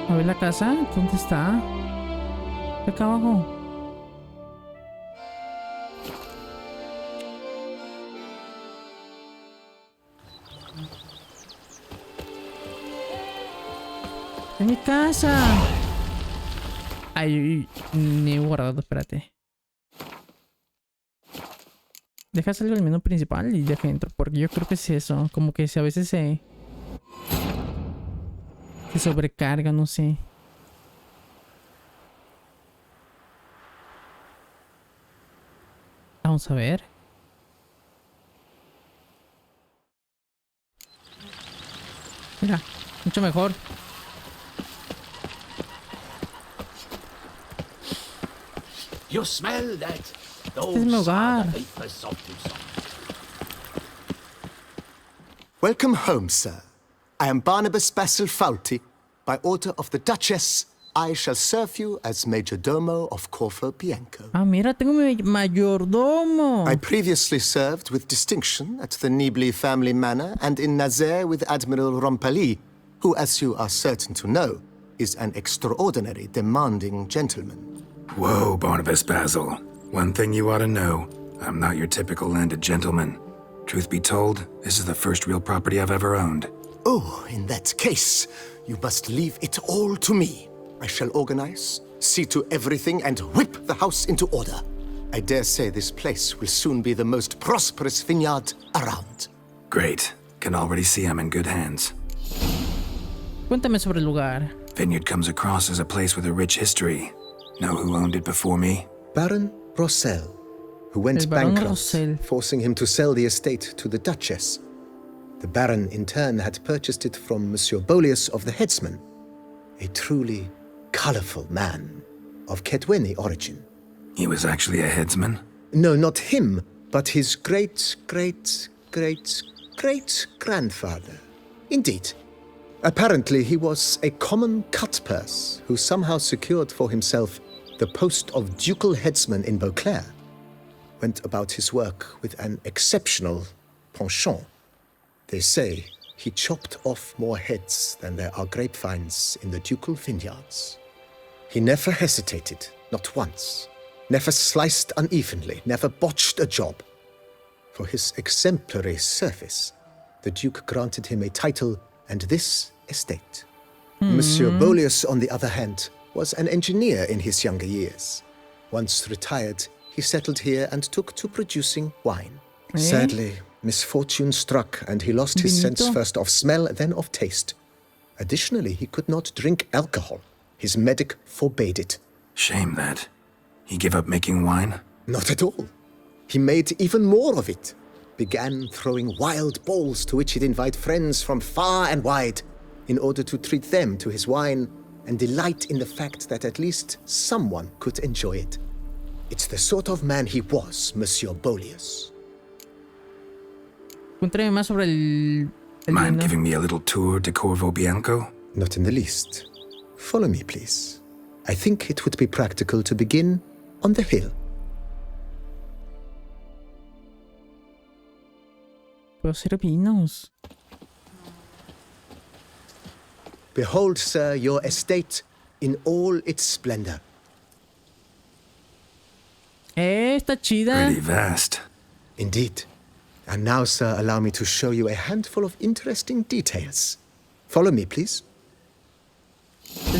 A ver la casa. ¿Dónde está? Está acá abajo. ¡En mi casa! Ay, ni he guardado, espérate. Deja salir el menú principal y deja entro, porque yo creo que es eso. Como que a veces se sobrecarga, no sé. Vamos a ver. Mira, mucho mejor. You smell that? Este es mi hogar. Welcome home, sir. I am Barnabas Basil Fawlty. By order of the Duchess, I shall serve you as Major Domo of Corfu Bianco. Ah, mira, tengo mi mayordomo. I previously served with distinction at the Nibley family manor and in Nazaire with Admiral Rompali, who, as you are certain to know, is an extraordinary demanding gentleman. Whoa, Barnabas Basil. One thing you ought to know. I'm not your typical landed gentleman. Truth be told, this is the first real property I've ever owned. Oh, in that case, you must leave it all to me. I shall organize, see to everything, and whip the house into order. I dare say this place will soon be the most prosperous vineyard around. Great. Can already see I'm in good hands. Cuéntame sobre el lugar. Vineyard comes across as a place with a rich history. Know who owned it before me? Baron Rossel, who went bankrupt, forcing him to sell the estate to the Duchess. The Baron, in turn, had purchased it from Monsieur Bolius of the Headsman, a truly colorful man of Kedweni origin. He was actually a headsman? No, not him, but his great-great-great-great-grandfather. Indeed. Apparently, he was a common cut-purse who somehow secured for himself the post of ducal headsman in Beauclair. Went about his work with an exceptional penchant. They say he chopped off more heads than there are grapevines in the ducal vineyards. He never hesitated, not once. Never sliced unevenly, never botched a job. For his exemplary service, the Duke granted him a title and this estate. Monsieur Bolius, on the other hand, was an engineer in his younger years. Once retired, he settled here and took to producing wine. Sadly, misfortune struck and he lost his sense first of smell, then of taste. Additionally, he could not drink alcohol. His medic forbade it. Shame that. He gave up making wine? Not at all. He made even more of it. Began throwing wild balls to which he'd invite friends from far and wide in order to treat them to his wine and delight in the fact that at least someone could enjoy it. It's the sort of man he was, Monsieur Bolius. Cuéntame más sobre el Mind giving me a little tour de Corvo Bianco? Not in the least. Follow me, please. I think it would be practical to begin on the hill. Puedo hacer vinos. Behold, sir, your estate in all its splendor. Está chida. Pretty vast. Indeed. And now, sir, allow me to show you a handful of interesting details. Follow me, please.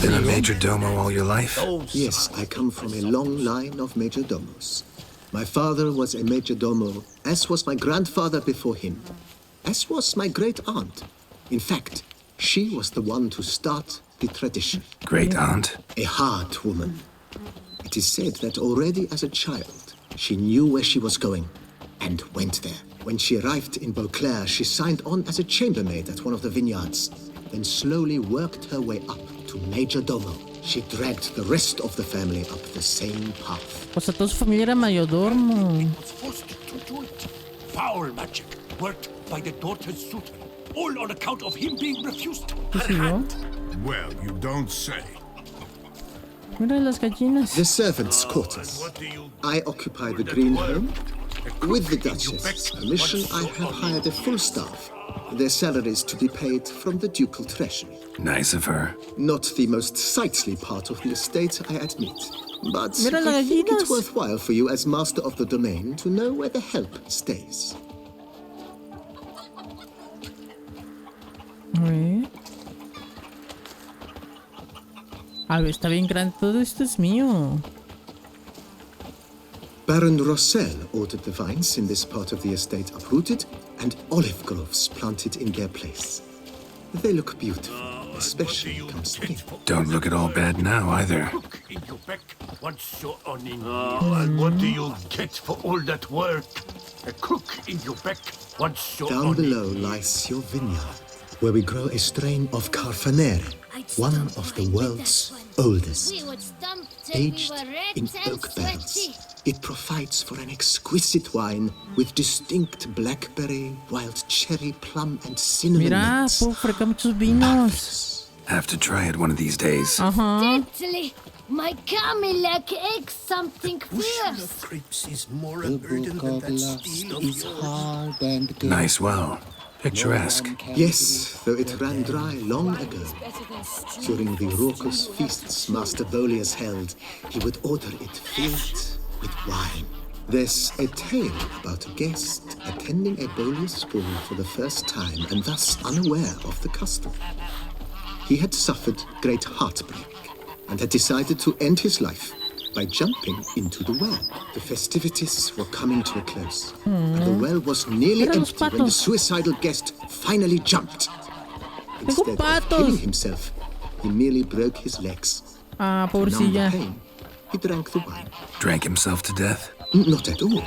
Been a major domo all your life? Yes, I come from a long line of major domos. My father was a major domo, as was my grandfather before him, as was my great-aunt. In fact, she was the one to start the tradition. Great-aunt? A hard woman. It is said that already as a child, she knew where she was going and went there. When she arrived in Beauclair, she signed on as a chambermaid at one of the vineyards, then slowly worked her way up to Major Domo. She dragged the rest of the family up the same path. O sea, toda su familia era mayordomo. Was forced to do it. Foul magic worked by the daughter's suitor, all on account of him being refused her hand. Well, you don't say. Mira las gallinas. The servants' quarters. I occupy the green room. With the Duchess's permission, I have hired a full staff. Their salaries to be paid from the ducal treasury. Nice of her. Not the most sightly part of the estate, I admit. But Mira las I think gallinas. it's worthwhile for you as master of the domain to know where the help stays. A ver, está bien grande. Todo esto es mío. Baron Rossel ordered the vines in this part of the estate uprooted and olive groves planted in their place. They look beautiful, especially come spring. Don't look at all bad now, either. In your back, once you're on in. And what do you get for all that work? A cook in your back, once you're Down on below lies your vineyard, where we grow a strain of Carfanere, one of the world's oldest. Aged in oak barrels, it provides for an exquisite wine with distinct blackberry, wild cherry, plum, and cinnamon Mira, notes. puedo fabricar muchos vinos. Have to try it one of these days. Deadly! My Camilek eggs something fierce. Crepes is more a burden than that steel of yours. Nice well. Picturesque. Yes, though it ran dry long ago. During the raucous feasts Master Bolius held, he would order it filled with wine. There's a tale about a guest attending a Bolius ball for the first time and thus unaware of the custom. He had suffered great heartbreak and had decided to end his life by jumping into the well. The festivities were coming to a close, and the well was nearly empty when the suicidal guest finally jumped. Instead of killing himself, he merely broke his legs. Ah, To numb the pobrecilla. pain, he drank the wine. Drank himself to death? Not at all.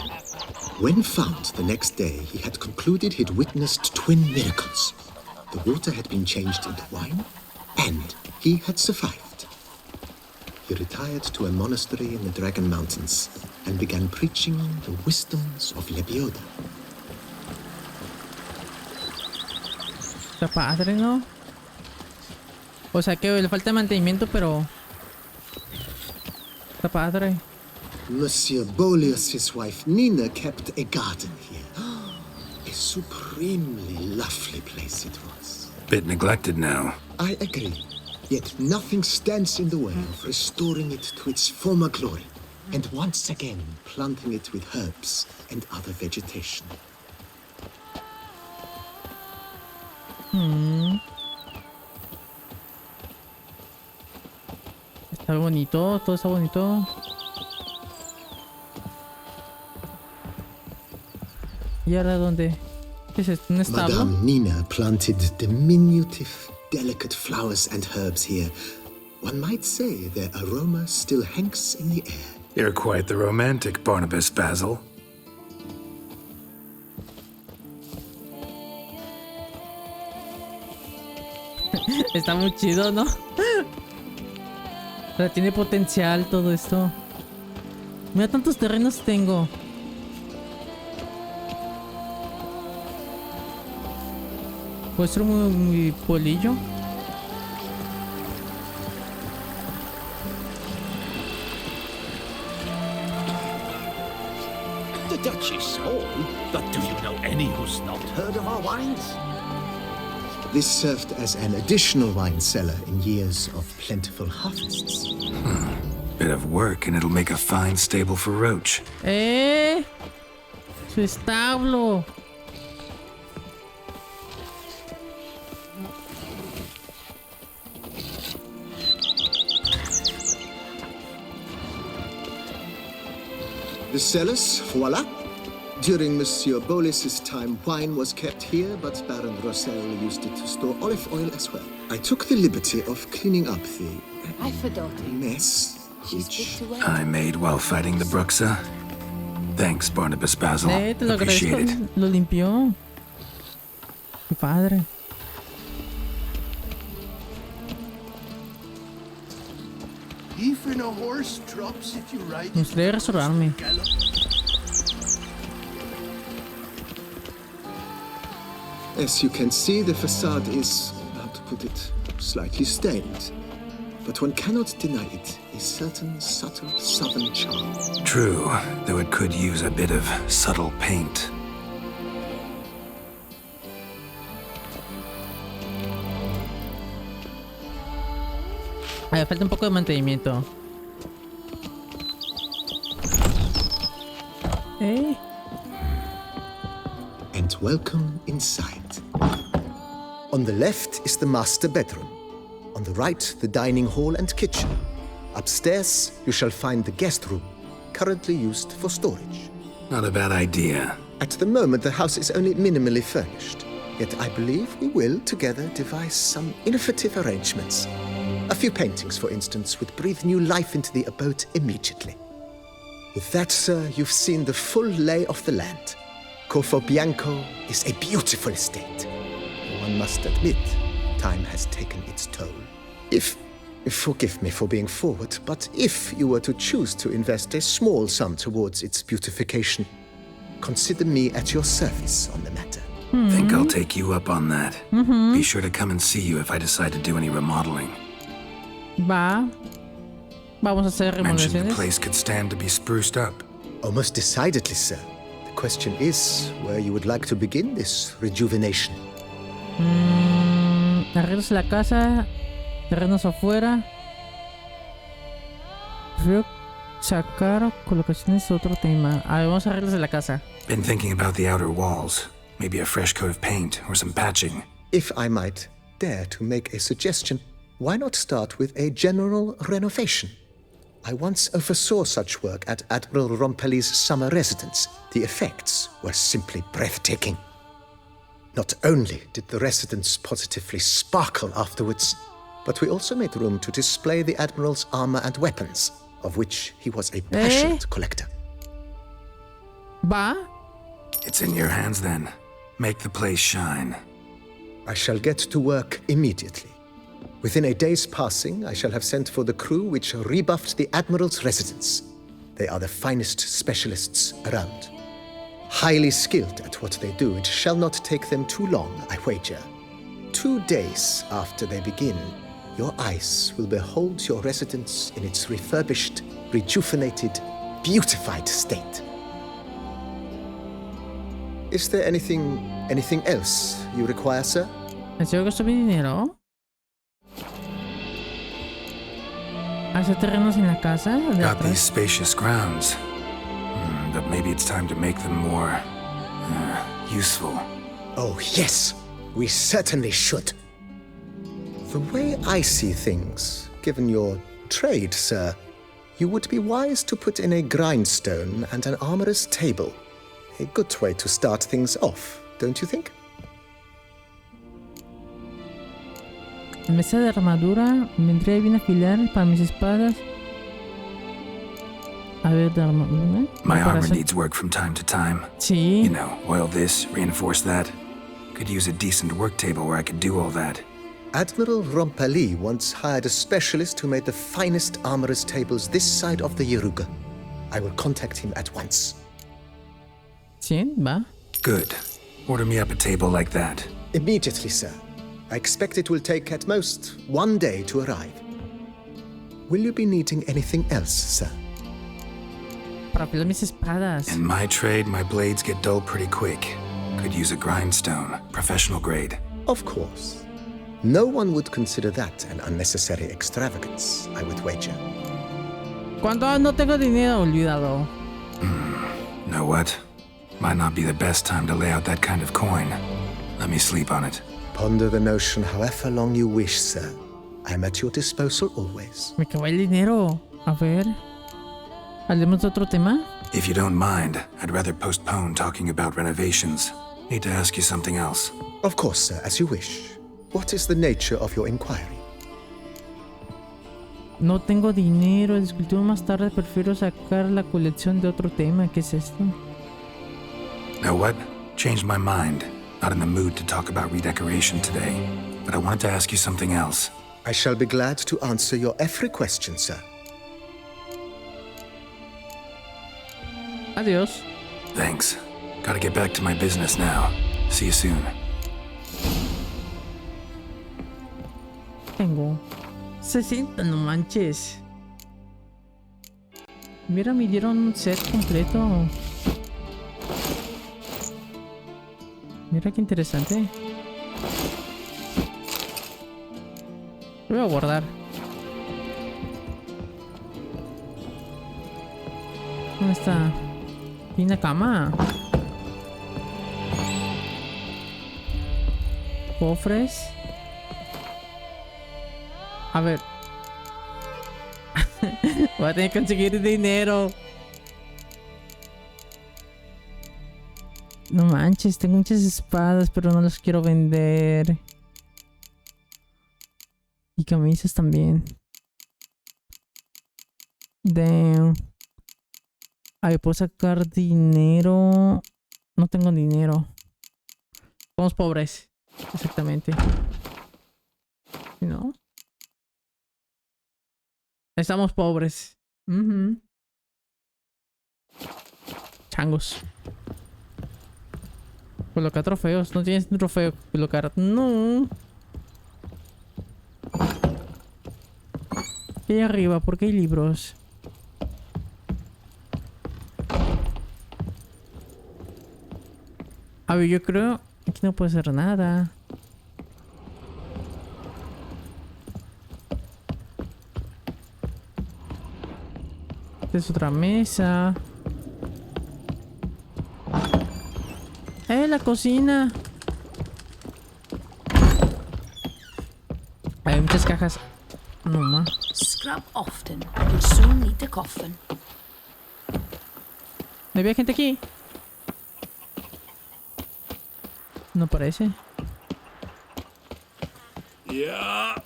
When found the next day, he had concluded he'd witnessed twin miracles. The water had been changed into wine, and he had survived. He retired to a monastery in the Dragon Mountains and began preaching the wisdoms of Lebioda. Está padre, ¿no? O sea que le falta mantenimiento, pero... Está padre. Monsieur Bolius' wife Nina kept a garden here. A supremely lovely place it was. Bit neglected now. I agree. Yet nothing stands in the way of restoring it to its former glory, and once again planting it with herbs and other vegetation. Está bonito, todo está bonito. ¿Y ahora dónde? ¿Qué es esto? ¿Un establo? Madame Nina planted diminutive, delicate flowers and herbs here. One might say their aroma still hangs in the air. You're quite the romantic, Barnabas Basil. Está muy chido, ¿no? Pero tiene potencial todo esto. Mira tantos terrenos tengo. Puede ser muy pueblillo. The Dutch is small, but do you know any who's not heard of our wines? This served as an additional wine cellar in years of plentiful harvests. Bit of work and it'll make a fine stable for Roach. Su establo. The cellars, voila. During Monsieur Bolis's time, wine was kept here, but Baron Rossel used it to store olive oil as well. I took the liberty of cleaning up the I forgot. mess, which I made while fighting the Bruxa. Thanks, Barnabas Basil. Te lo Appreciate agradezco. it. Lo limpió. Qué padre. Even a horse drops if you ride. Me gustaría restaurarme. As you can see, the facade is, how to put it, slightly stained. But one cannot deny it, a certain subtle southern charm. True, though it could use a bit of subtle paint. Ay, falta un poco de mantenimiento. And welcome inside. On the left is the master bedroom. On the right, the dining hall and kitchen. Upstairs, you shall find the guest room, currently used for storage. Not a bad idea. At the moment, the house is only minimally furnished. Yet I believe we will, together, devise some innovative arrangements. A few paintings, for instance, would breathe new life into the abode immediately. With that, sir, you've seen the full lay of the land. Corfo Bianco is a beautiful estate. One must admit, time has taken its toll. Forgive me for being forward, but if you were to choose to invest a small sum towards its beautification, consider me at your service on the matter. Think I'll take you up on that. Be sure to come and see you if I decide to do any remodeling. Va. Vamos a hacer Mentioned the remodelaciones. place could stand to be spruced up. Most decidedly, sir. The question is where you would like to begin this rejuvenation. Arreglos la casa. Terrenos afuera. Creo sacar colocaciones otro tema. A ver, vamos a arreglos de la casa. Been thinking about the outer walls. Maybe a fresh coat of paint or some patching. If I might dare to make a suggestion, why not start with a general renovation? I once oversaw such work at Admiral Rompelli's summer residence. The effects were simply breathtaking. Not only did the residence positively sparkle afterwards, but we also made room to display the Admiral's armor and weapons, of which he was a passionate collector. Va. It's in your hands then. Make the place shine. I shall get to work immediately. Within a day's passing, I shall have sent for the crew which rebuffed the Admiral's residence. They are the finest specialists around. Highly skilled at what they do, it shall not take them too long, I wager. 2 days after they begin, your eyes will behold your residence in its refurbished, rejuvenated, beautified state. Is there anything else you require, sir? ¿En serio gastó mi dinero? ¿Hace terrenos en la casa? ¿De Got atrás? these spacious grounds. But maybe it's time to make them more useful. Oh, yes. We certainly should. The way I see things, given your trade, sir, you would be wise to put in a grindstone and an armorer's table. A good way to start things off, don't you think? Mesa de armadura. Vendría bien afilar para mis espadas. A ver, de armadura. My armor needs work from time to time. Sí. You know, oil this, reinforce that. Could use a decent work table where I could do all that. Admiral Rompelli once hired a specialist who made the finest armorer's tables this side of the Yaruga. I will contact him at once. Sí, va. Good. Order me up a table like that. Immediately, sir. I expect it will take at most 1 day to arrive. Will you be needing anything else, sir? Para afilar mis espadas. In my trade, my blades get dull pretty quick. Could use a grindstone, professional grade. Of course. No one would consider that an unnecessary extravagance, I would wager. Cuando no tengo dinero, olvidado. Know what? Might not be the best time to lay out that kind of coin. Let me sleep on it. Ponder the notion however long you wish, sir. I'm at your disposal always. Me acabó el dinero. A ver. ¿Hablemos de otro tema? If you don't mind, I'd rather postpone talking about renovations. Need to ask you something else. Of course, sir, as you wish. What is the nature of your inquiry? No tengo dinero. Discutimos más tarde. Prefiero sacar la colección de otro tema. ¿Qué es esto? Know what? Changed my mind. Not in the mood to talk about redecoration today. But I wanted to ask you something else. I shall be glad to answer your every question, sir. Adiós. Thanks. Gotta get back to my business now. See you soon. Tengo 60, no manches. Mira, me dieron un set completo. Mira qué interesante. Lo voy a guardar. ¿Dónde está? ¿Tiene una cama? ¿Cofres? A ver. Voy a tener que conseguir dinero. No manches, tengo muchas espadas, pero no las quiero vender. Y camisas también. Damn. A ver, puedo sacar dinero. No tengo dinero. Somos pobres. Exactamente. ¿No? Estamos pobres. Changos. Colocar trofeos. No tienes un trofeo que colocar. No. ¿Qué hay arriba? ¿Por qué hay libros? A ver, yo creo... Aquí no puede ser nada. Esta es otra mesa. La cocina. Hay muchas cajas. No más. Scrub often. You'll soon need the coffin. ¿No había gente aquí? No parece. Ya.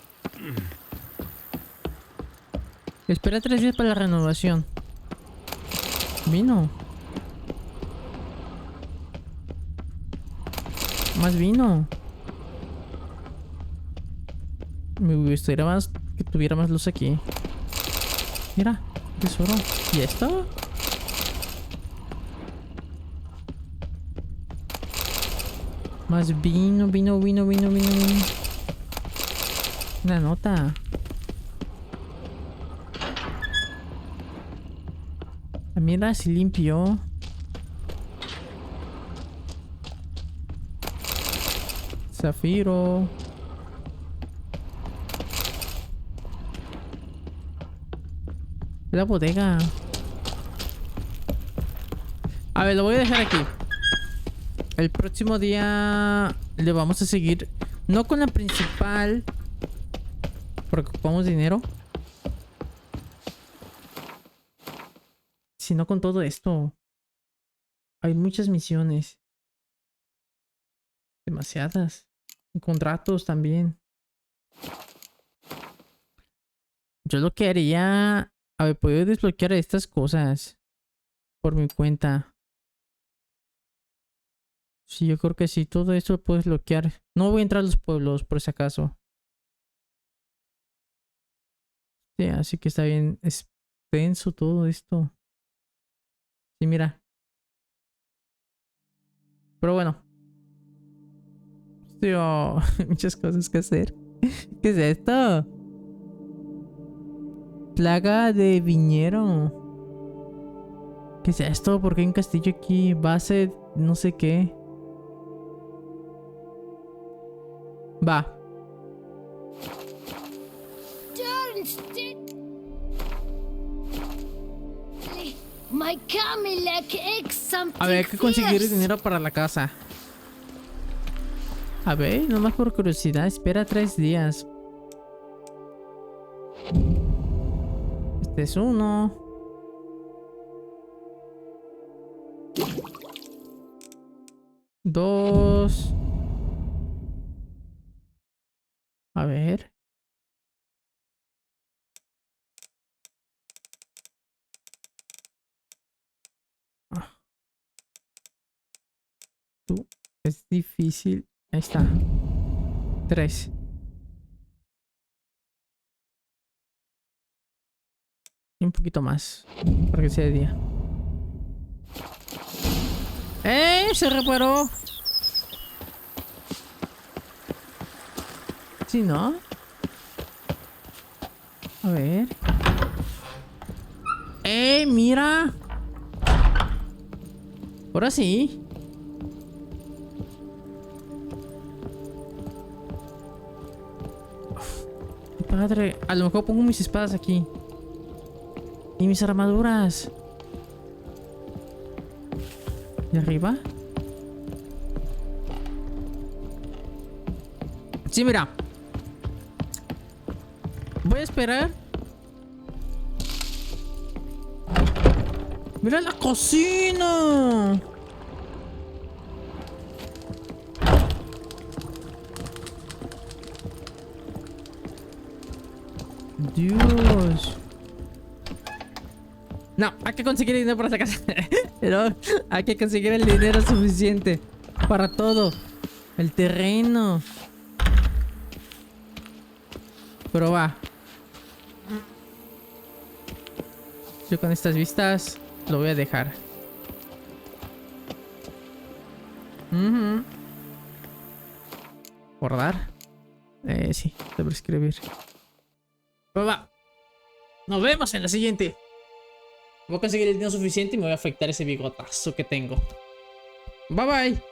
Espera 3 días para la renovación. Vino. Más vino. Me gustaría más que tuviera más luz aquí. Mira, tesoro. ¿Y esto? Más vino. Una nota. Mira, si limpio. Zafiro. La bodega. A ver, lo voy a dejar aquí. El próximo día le vamos a seguir. No con la principal, porque ocupamos dinero, sino con todo esto. Hay muchas misiones. Demasiadas. Contratos también. Yo lo que haría... A ver, puedo desbloquear estas cosas por mi cuenta. Sí, yo creo que sí. Todo esto lo puedo desbloquear. No voy a entrar a los pueblos, por si acaso. Sí, así que está bien extenso todo esto. Sí, mira. Pero bueno. Tío, muchas cosas que hacer. ¿Qué es esto? Plaga de viñero. ¿Qué es esto? ¿Por qué hay un castillo aquí? Base, no sé qué. Va. A ver, hay que conseguir dinero para la casa. A ver, nomás por curiosidad, espera 3 días. Este es uno. Dos. A ver. Es difícil. Ahí está. 3. Y un poquito más. Para que sea de día. Se reparó. ¿Sí, no? A ver. Mira. Ahora sí. Padre, a lo mejor pongo mis espadas aquí. Y mis armaduras. ¿Y arriba? Sí, mira. Voy a esperar. ¡Mira la cocina! Dios. No, hay que conseguir dinero para esa casa. Pero hay que conseguir el dinero suficiente para todo. El terreno. Pero va. Yo con estas vistas lo voy a dejar. Guardar. Sí, debo escribir. Pero va. Nos vemos en la siguiente. Voy a conseguir el dinero suficiente y me voy a afectar ese bigotazo que tengo. Bye bye.